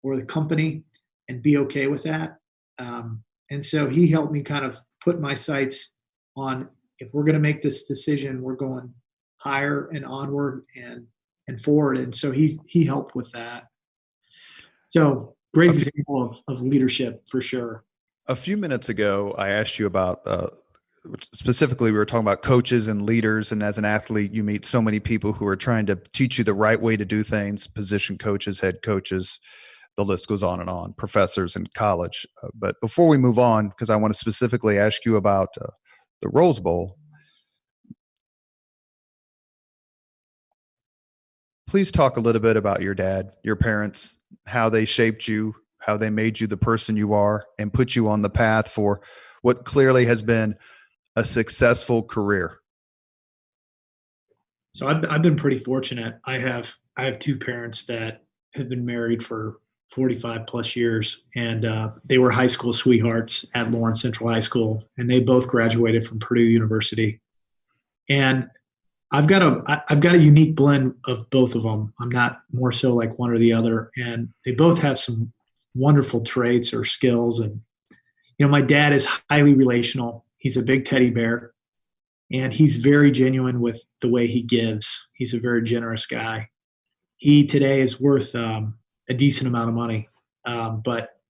or the company, and be okay with that. And so he helped me kind of put my sights on, if we're going to make this decision, we're going higher and onward and forward. And so he helped with that. So great example of leadership for sure. A few minutes ago, I asked you about specifically, we were talking about coaches and leaders. And as an athlete, you meet so many people who are trying to teach you the right way to do things, position coaches, head coaches, the list goes on, professors in college. But before we move on, because I want to specifically ask you about the Rose Bowl. Please talk a little bit about your dad, your parents, how they shaped you, how they made you the person you are, and put you on the path for what clearly has been a successful career. So I've been pretty fortunate. I have two parents that have been married for 45 plus years, and they were high school sweethearts at Lawrence Central High School, and they both graduated from Purdue University. And I've got a unique blend of both of them. I'm not more so like one or the other, and they both have some wonderful traits or skills. And my dad is highly relational. He's a big teddy bear, and he's very genuine with the way he gives. He's a very generous guy. He today is worth a decent amount of money, but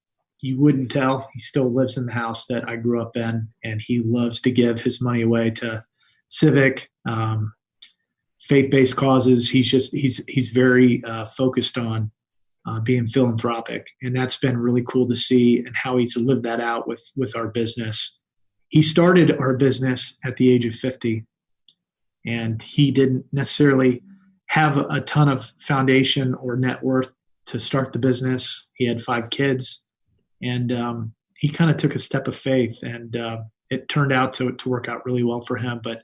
you wouldn't tell. He still lives in the house that I grew up in, and he loves to give his money away to civic, faith-based causes. He's very focused on being philanthropic, and that's been really cool to see, and how he's lived that out with our business. He started our business at the age of 50, and he didn't necessarily have a ton of foundation or net worth to start the business. He had 5 kids, and he kind of took a step of faith, and it turned out to work out really well for him. But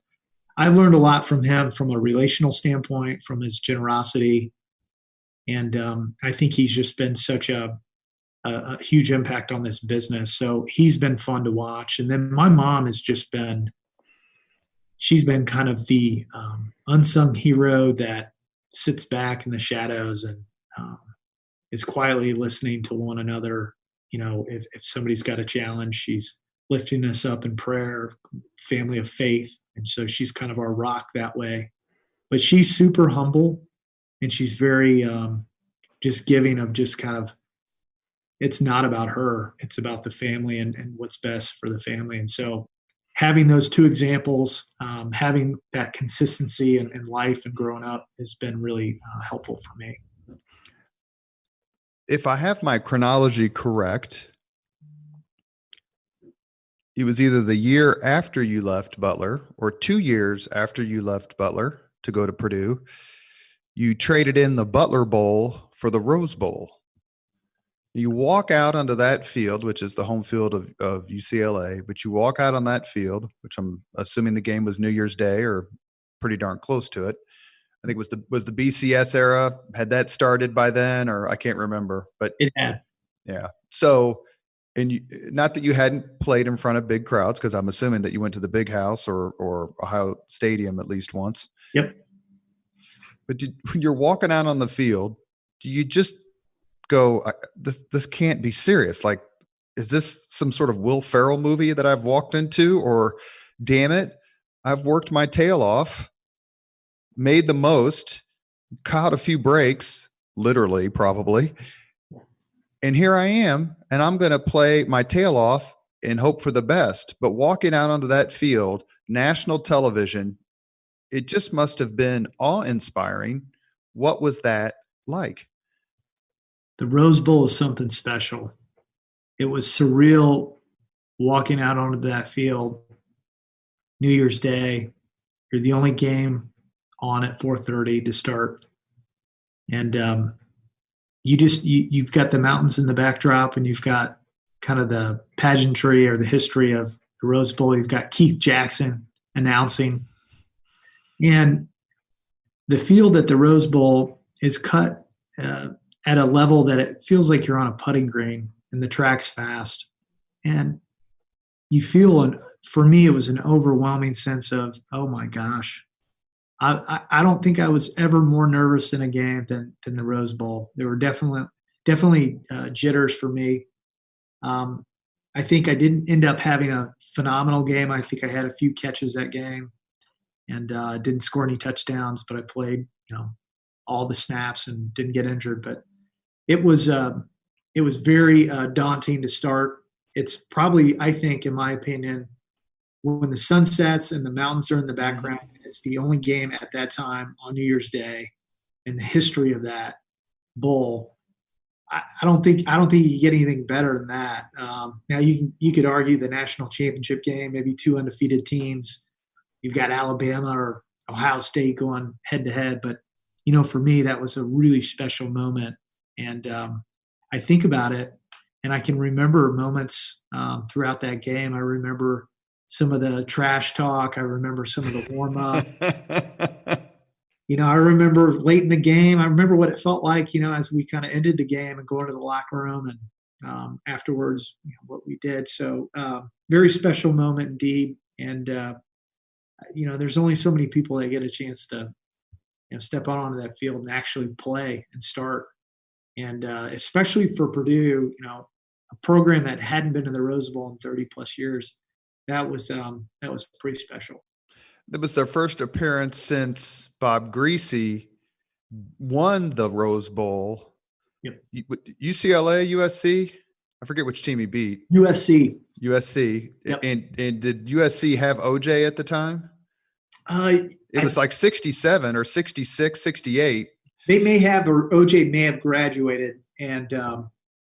I've learned a lot from him from a relational standpoint, from his generosity. And I think he's just been such a huge impact on this business. So he's been fun to watch. And then my mom has just been, she's been kind of the unsung hero that sits back in the shadows and is quietly listening to one another. If somebody's got a challenge, she's lifting us up in prayer, family of faith. And so she's kind of our rock that way. But she's super humble, and she's very just giving of just kind of, it's not about her. It's about the family and what's best for the family. And so having those two examples, having that consistency in life and growing up has been really helpful for me. If I have my chronology correct, it was either the year after you left Butler or 2 years after you left Butler to go to Purdue, you traded in the Butler Bowl for the Rose Bowl. You walk out onto that field, which is the home field of UCLA, but you walk out on that field, which I'm assuming the game was New Year's Day or pretty darn close to it. I think it was the BCS era. Had that started by then, or I can't remember, but it had. Yeah. So, and not that you hadn't played in front of big crowds, because I'm assuming that you went to the Big House or Ohio Stadium at least once. Yep. But when you're walking out on the field, do you just go, this can't be serious? Like, is this some sort of Will Ferrell movie that I've walked into? Or, damn it, I've worked my tail off, made the most, caught a few breaks, literally probably, and here I am, and I'm going to play my tail off and hope for the best. But walking out onto that field, national television, it just must have been awe-inspiring. What was that like? The Rose Bowl is something special. It was surreal walking out onto that field, New Year's Day. You're the only game on at 4:30 to start. And you've got the mountains in the backdrop, and you've got kind of the pageantry or the history of the Rose Bowl. You've got Keith Jackson announcing. And the field at the Rose Bowl is cut at a level that it feels like you're on a putting green, and the track's fast. And you feel, for me, it was an overwhelming sense of, oh my gosh, I don't think I was ever more nervous in a game than the Rose Bowl. There were definitely jitters for me. I think I didn't end up having a phenomenal game. I think I had a few catches that game, and didn't score any touchdowns, but I played, all the snaps and didn't get injured. But it was very daunting to start. It's probably, I think, in my opinion, when the sun sets and the mountains are in the background, it's the only game at that time on New Year's Day in the history of that bowl I don't think you get anything better than that. Now you could argue the national championship game, maybe two undefeated teams. You've got Alabama or Ohio State going head to head, but for me that was a really special moment, and I think about it, and I can remember moments throughout that game. I remember some of the trash talk. I remember some of the warm up. I remember late in the game, I remember what it felt like, as we kind of ended the game and going to the locker room and afterwards, what we did. So very special moment indeed. And, there's only so many people that get a chance to, step out onto that field and actually play and start. And especially for Purdue, a program that hadn't been to the Rose Bowl in 30 plus years, that was pretty special. It was their first appearance since Bob Greasy won the Rose Bowl. Yep. UCLA, USC? I forget which team he beat. USC. Yep. And did USC have OJ at the time? It was like 67 or 66, 68. They may have, or OJ may have graduated, and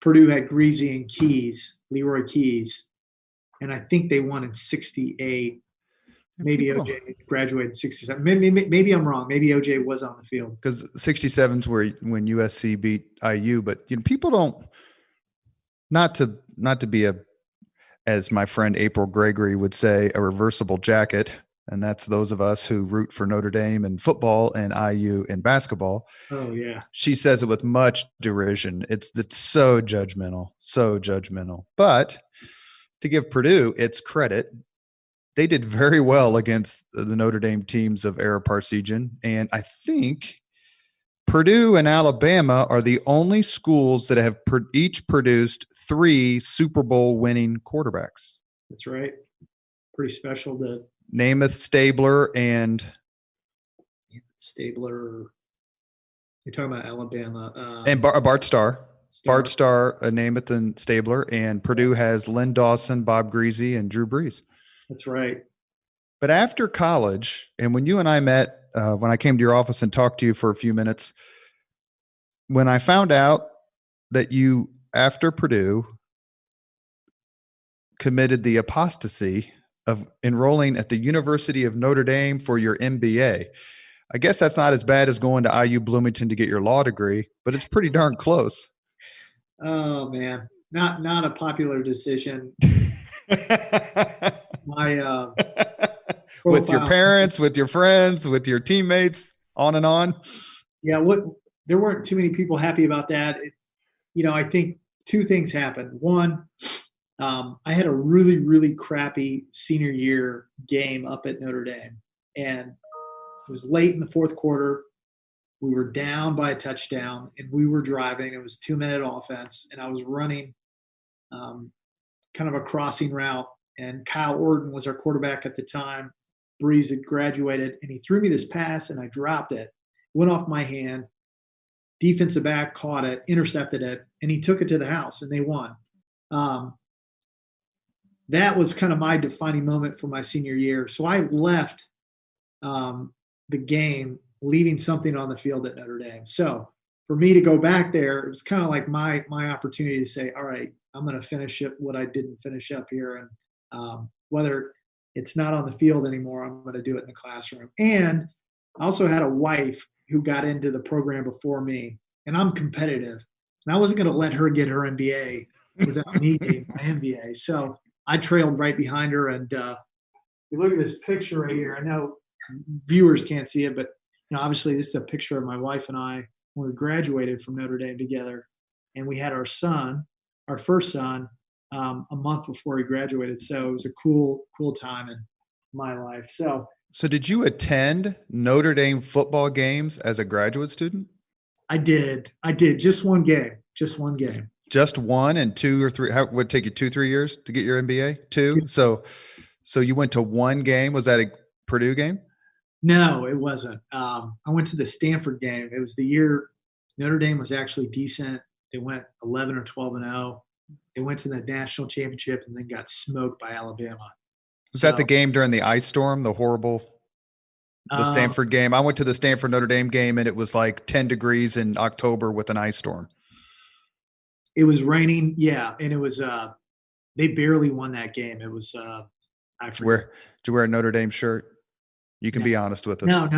Purdue had Greasy and Leroy Keys. And I think they won in 68. Maybe OJ graduated in 67. Maybe I'm wrong. Maybe OJ was on the field. Because 67's where when USC beat IU, but people don't, not to be as my friend April Gregory would say, a reversible jacket. And that's those of us who root for Notre Dame in football and IU in basketball. Oh yeah. She says it with much derision. It's so judgmental. But to give Purdue its credit, they did very well against the Notre Dame teams of Ara Parseghian. And I think Purdue and Alabama are the only schools that have each produced 3 Super Bowl winning quarterbacks. That's right. Pretty special. Namath, Stabler, and Stabler. You're talking about Alabama. And Bart Starr. Bart Starr, Namath, and Stabler. And Purdue has Len Dawson, Bob Greasy, and Drew Brees. That's right. But after college, and when you and I met, when I came to your office and talked to you for a few minutes, when I found out that you, after Purdue, committed the apostasy of enrolling at the University of Notre Dame for your MBA, I guess that's not as bad as going to IU Bloomington to get your law degree, but it's pretty darn close. Oh man, not a popular decision. My with your parents, with your friends, with your teammates, on and on. Yeah, there weren't too many people happy about that. I think 2 things happened. One, I had a really, really crappy senior year game up at Notre Dame, and it was late in the 4th quarter. We were down by a touchdown, and we were driving. It was 2-minute offense, and I was running kind of a crossing route. And Kyle Orton was our quarterback at the time. Brees had graduated, and he threw me this pass, and I dropped it. It went off my hand. Defensive back caught it, intercepted it, and he took it to the house, and they won. That was kind of my defining moment for my senior year. So I left the game leaving something on the field at Notre Dame. So for me to go back there, it was kind of like my opportunity to say, all right, I'm going to finish it what I didn't finish up here. And whether it's not on the field anymore, I'm going to do it in the classroom. And I also had a wife who got into the program before me, and I'm competitive. And I wasn't going to let her get her MBA without me getting my MBA. So I trailed right behind her. And you look at this picture right here. I know viewers can't see it, but obviously this is a picture of my wife and I when we graduated from Notre Dame together. And we had our first son, a month before he graduated. So it was a cool time in my life. So did you attend Notre Dame football games as a graduate student? I did. Just one game. Just one and 2 or 3. How would it take you 2-3 years to get your MBA? 2. So you went to one game. Was that a Purdue game? No, it wasn't. I went to the Stanford game. It was the year Notre Dame was actually decent. They went 11 or 12-0. They went to the national championship and then got smoked by Alabama. Was that the game during the ice storm, the Stanford game? I went to the Stanford Notre Dame game, and it was like 10 degrees in October with an ice storm. It was raining. Yeah. And it was, they barely won that game. It was, I forget. Did you wear a Notre Dame shirt? You can No. be honest with us. No.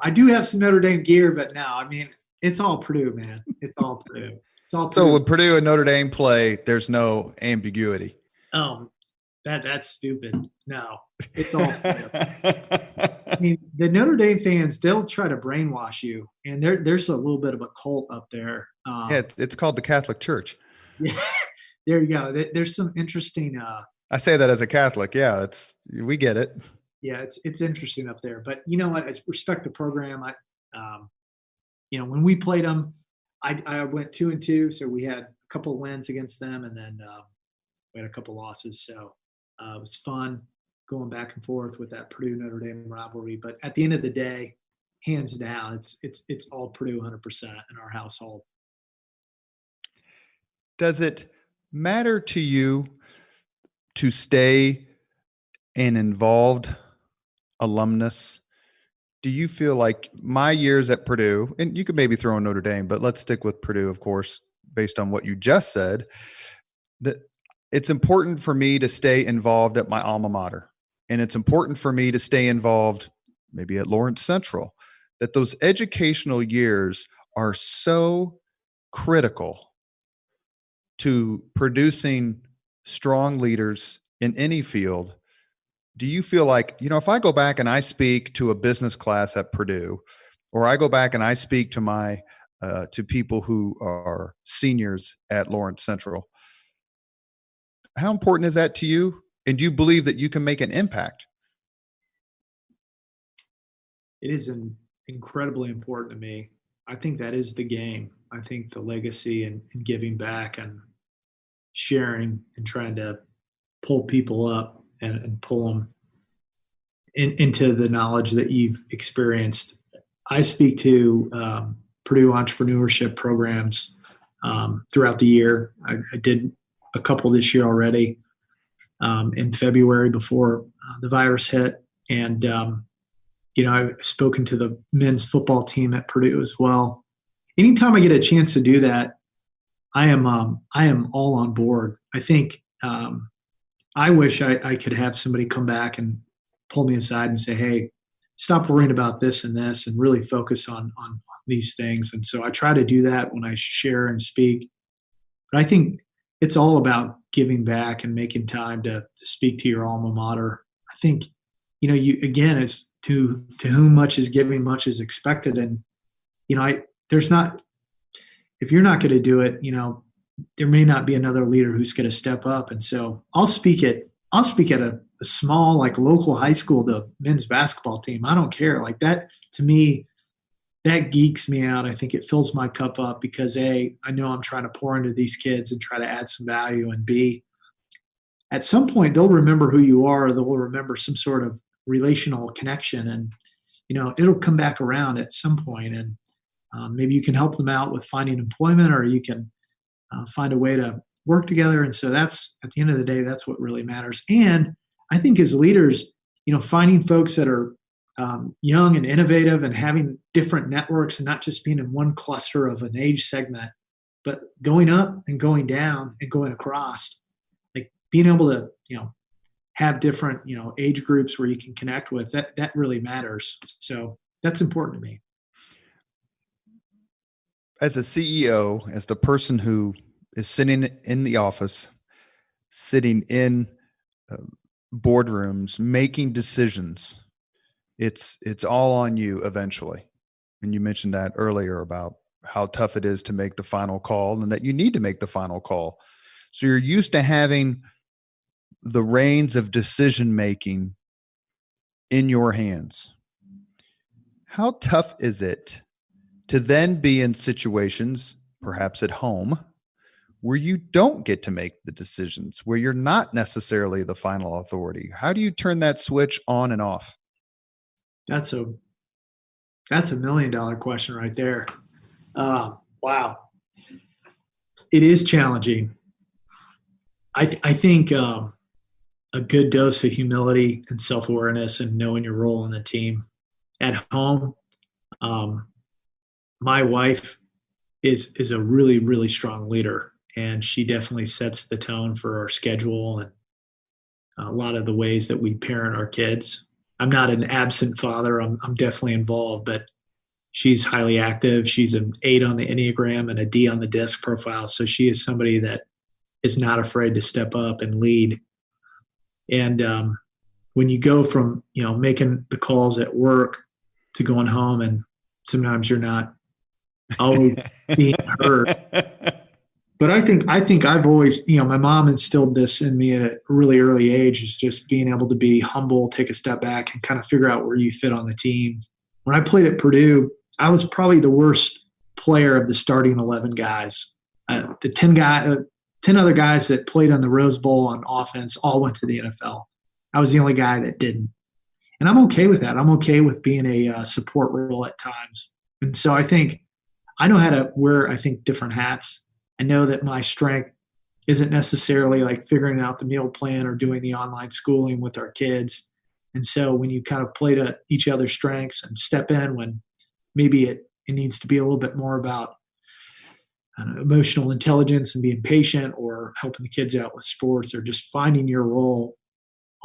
I do have some Notre Dame gear, but no, I mean, it's all Purdue, man. It's all Purdue. It's all Purdue. So when Purdue and Notre Dame play, there's no ambiguity. That's stupid. No, it's all Purdue. I mean, the Notre Dame fans, they'll try to brainwash you, and there's a little bit of a cult up there. Yeah, it's called the Catholic Church. Yeah, there you go. There's some interesting. I say that as a Catholic. Yeah, we get it. Yeah, it's interesting up there. But you know what? I respect the program. When we played them, I went 2-2, so we had a couple of wins against them, and then we had a couple losses. So it was fun going back and forth with that Purdue Notre Dame rivalry. But at the end of the day, hands down, it's all Purdue 100% in our household. Does it matter to you to stay an involved alumnus? Do you feel like my years at Purdue, and you could maybe throw in Notre Dame, but let's stick with Purdue, of course, based on what you just said, that it's important for me to stay involved at my alma mater. And it's important for me to stay involved maybe at Lawrence Central, that those educational years are so critical to producing strong leaders in any field. Do you feel like, if I go back and I speak to a business class at Purdue, or I go back and I speak to to people who are seniors at Lawrence Central, how important is that to you? And do you believe that you can make an impact? It is incredibly important to me. I think that is the game. I think the legacy and giving back and sharing and trying to pull people up and pull them into the knowledge that you've experienced. I speak to Purdue entrepreneurship programs throughout the year. I did a couple this year already in February before the virus hit. And, I've spoken to the men's football team at Purdue as well. Anytime I get a chance to do that, I am all on board. I think I wish I could have somebody come back and pull me aside and say, hey, stop worrying about this and this and really focus on these things. And so I try to do that when I share and speak. But I think it's all about giving back and making time to speak to your alma mater. I think, it's to whom much is giving, much is expected. And, if you're not going to do it, there may not be another leader who's going to step up. And so I'll speak at a small, like local high school, the men's basketball team. I don't care. Like that, to me, that geeks me out. I think it fills my cup up because A, I know I'm trying to pour into these kids and try to add some value, and B, at some point they'll remember who you are. They'll remember some sort of relational connection, and it'll come back around at some point. And maybe you can help them out with finding employment, or you can find a way to work together. And so that's, at the end of the day, that's what really matters. And I think as leaders, finding folks that are young and innovative and having different networks and not just being in one cluster of an age segment, but going up and going down and going across, like being able to, have different, age groups where you can connect with, that really matters. So that's important to me. As a CEO, as the person who is sitting in the office, sitting in boardrooms, making decisions, it's all on you eventually. And you mentioned that earlier about how tough it is to make the final call and that you need to make the final call. So you're used to having the reins of decision making in your hands. How tough is it to then be in situations, perhaps at home, where you don't get to make the decisions, where you're not necessarily the final authority? How do you turn that switch on and off? That's a $1 million question right there. Wow. It is challenging. I think a good dose of humility and self-awareness and knowing your role in the team. At home, my wife is a really, really strong leader. And she definitely sets the tone for our schedule and a lot of the ways that we parent our kids. I'm not an absent father. I'm definitely involved, but she's highly active. She's an 8 on the Enneagram and a D on the DISC profile. So she is somebody that is not afraid to step up and lead. And when you go from, making the calls at work to going home, and sometimes you're not always being heard. But I think I've always, my mom instilled this in me at a really early age, is just being able to be humble, take a step back, and kind of figure out where you fit on the team. When I played at Purdue, I was probably the worst player of the starting 11 guys. The 10 other guys that played on the Rose Bowl on offense all went to the NFL. I was the only guy that didn't. And I'm okay with that. I'm okay with being a support role at times. And so I think I know how to wear, different hats. I know that my strength isn't necessarily like figuring out the meal plan or doing the online schooling with our kids. And so when you kind of play to each other's strengths and step in when maybe it needs to be a little bit more about emotional intelligence and being patient, or helping the kids out with sports, or just finding your role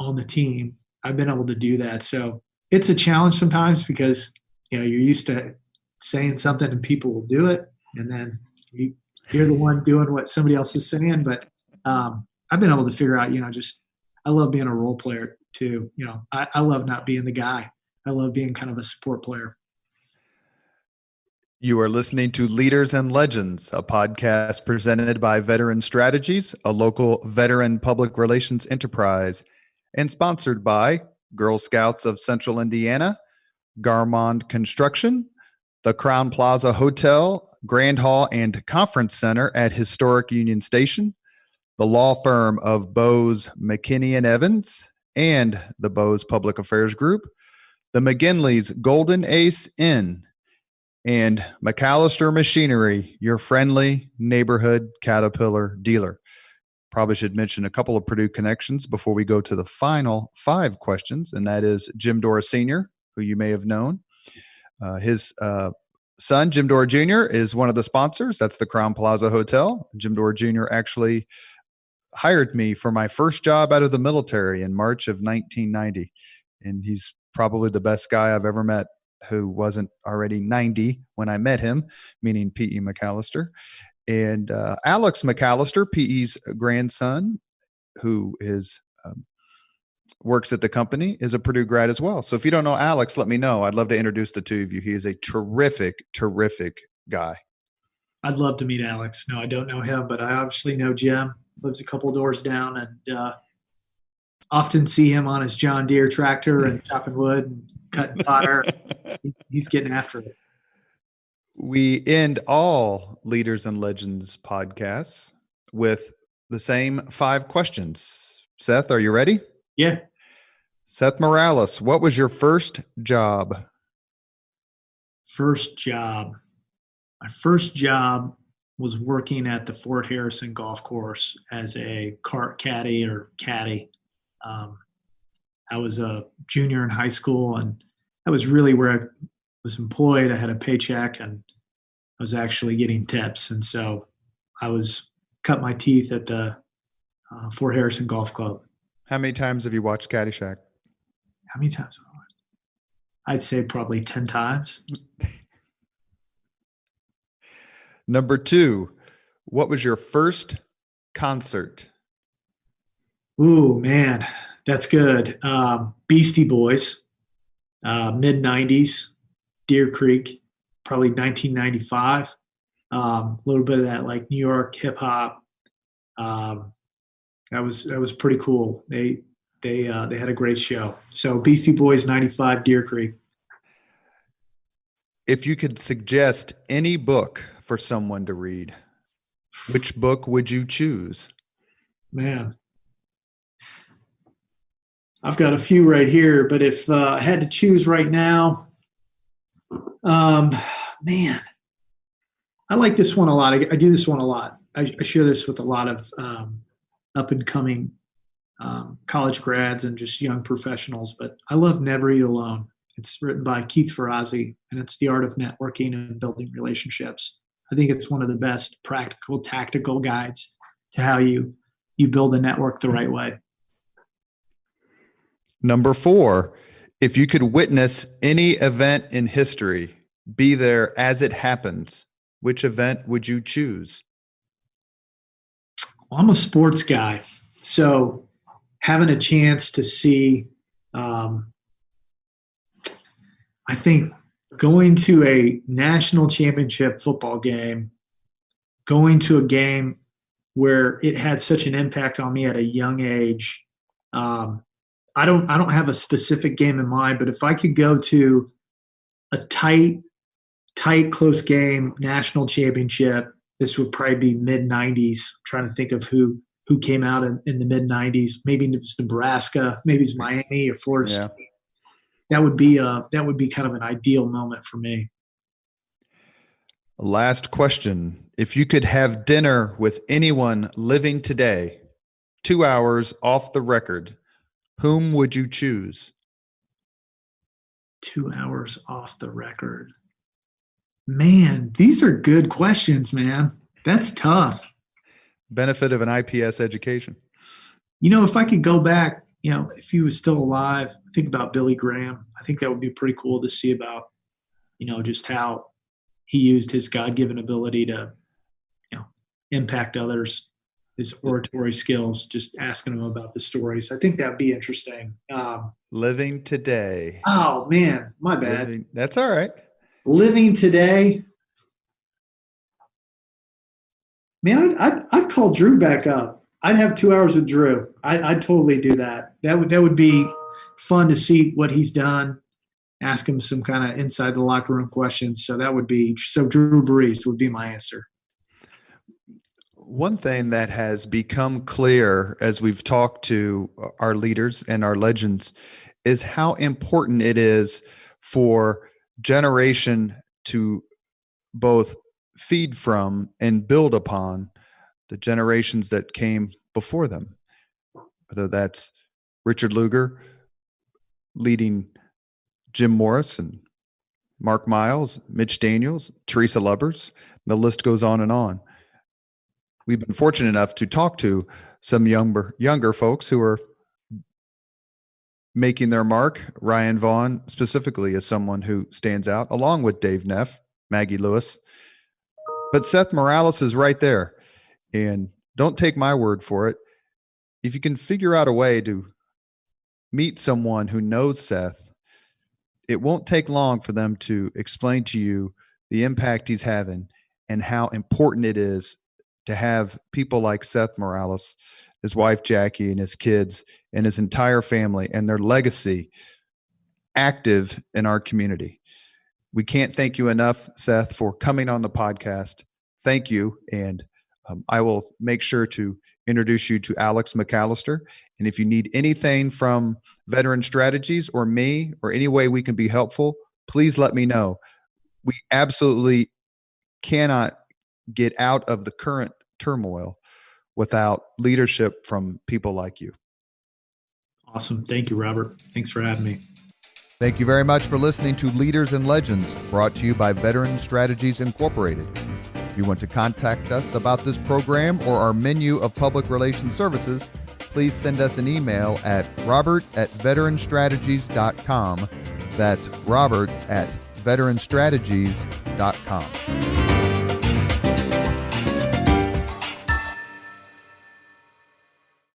on the team, I've been able to do that. So it's a challenge sometimes because, you're used to saying something and people will do it. And then you're the one doing what somebody else is saying. But I've been able to figure out, I love being a role player too. I love not being the guy. I love being kind of a support player. You are listening to Leaders and Legends, a podcast presented by Veteran Strategies, a local veteran public relations enterprise, and sponsored by Girl Scouts of Central Indiana, Garmond Construction, the Crown Plaza Hotel, Grand Hall and Conference Center at Historic Union Station, the law firm of Bose, McKinney & Evans, and the Bose Public Affairs Group, the McGinley's Golden Ace Inn, and McAllister Machinery, your friendly neighborhood Caterpillar dealer. Probably should mention a couple of Purdue connections before we go to the final 5 questions, and that is Jim Dora Sr., who you may have known. His son, Jim Dora Jr., is one of the sponsors. That's the Crown Plaza Hotel. Jim Dora Jr. actually hired me for my first job out of the military in March of 1990, and he's probably the best guy I've ever met who wasn't already 90 when I met him, meaning P.E. McAllister. And Alex McAllister, P.E.'s grandson, who is works at the company, is a Purdue grad as well. So if you don't know Alex, let me know. I'd love to introduce the two of you. He is a terrific, terrific guy. I'd love to meet Alex. No, I don't know him, but I obviously know Jim. Lives a couple doors down, and often see him on his John Deere tractor and chopping wood and cutting fire. He's getting after it. We end all Leaders and Legends podcasts with the same 5 questions. Seth, are you ready? Yeah. Seth Morales, what was your first job? First job. My first job was working at the Fort Harrison golf course as a cart caddy or caddy. I was a junior in high school, and that was really where I was employed. I had a paycheck, and I was actually getting tips. And so I was cut my teeth at the Fort Harrison Golf Club. How many times have you watched Caddyshack? How many times? I'd say probably 10 times. Number 2, what was your first concert? Ooh, man, that's good. Beastie Boys, mid-90s, Deer Creek, probably 1995. A little bit of that like New York hip hop. That was pretty cool. They had a great show. So Beastie Boys, 95, Deer Creek. If you could suggest any book for someone to read, which book would you choose? Man, I've got a few right here, but if I had to choose right now, man, I like this one a lot. I do this one a lot. I share this with a lot of up and coming college grads and just young professionals, but I love Never Eat Alone. It's written by Keith Ferrazzi, and it's the art of networking and building relationships. I think it's one of the best practical, tactical guides to how you build a network the right way. Number 4, if you could witness any event in history, be there as it happens, which event would you choose? Well, I'm a sports guy, so having a chance to see, I think going to a national championship football game, going to a game where it had such an impact on me at a young age. I don't have a specific game in mind, but if I could go to a tight, close game, national championship, this would probably be mid-90s. I'm trying to think of who came out in the mid-90s. Maybe it was Nebraska, maybe it's Miami or Florida State. That would be kind of an ideal moment for me. Last question. If you could have dinner with anyone living today, 2 hours off the record, whom would you choose? 2 hours off the record. Man, these are good questions, man. That's tough. Benefit of an IPS education. If I could go back, if he was still alive, think about Billy Graham. I think that would be pretty cool to see about, just how he used his God-given ability to, impact others, his oratory skills, just asking him about the stories. I think that'd be interesting. Living today. Oh, man, my bad. That's all right. Living today. Man, I'd call Drew back up. I'd have 2 hours with Drew. I'd totally do that. That would be fun to see what he's done. Ask him some kind of inside the locker room questions. So Drew Brees would be my answer. One thing that has become clear as we've talked to our leaders and our legends is how important it is for generation to both feed from and build upon the generations that came before them, whether that's Richard Lugar leading Jim Morris and Mark Miles, Mitch Daniels, Teresa Lubbers. The list goes on and on. We've been fortunate enough to talk to some younger folks who are making their mark. Ryan Vaughn specifically is someone who stands out, along with Dave Neff, Maggie Lewis. But Seth Morales is right there. And don't take my word for it. If you can figure out a way to meet someone who knows Seth, it won't take long for them to explain to you the impact he's having and how important it is to have people like Seth Morales, his wife Jackie, and his kids, and his entire family and their legacy active in our community. We can't thank you enough, Seth, for coming on the podcast. Thank you. And I will make sure to introduce you to Alex McAllister. And if you need anything from Veteran Strategies or me or any way we can be helpful, please let me know. We absolutely cannot get out of the current turmoil without leadership from people like you. Awesome. Thank you, Robert. Thanks for having me. Thank you very much for listening to Leaders and Legends, brought to you by Veteran Strategies Incorporated. If you want to contact us about this program or our menu of public relations services, please send us an email at robert@veteranstrategies.com. That's robert@veteranstrategies.com.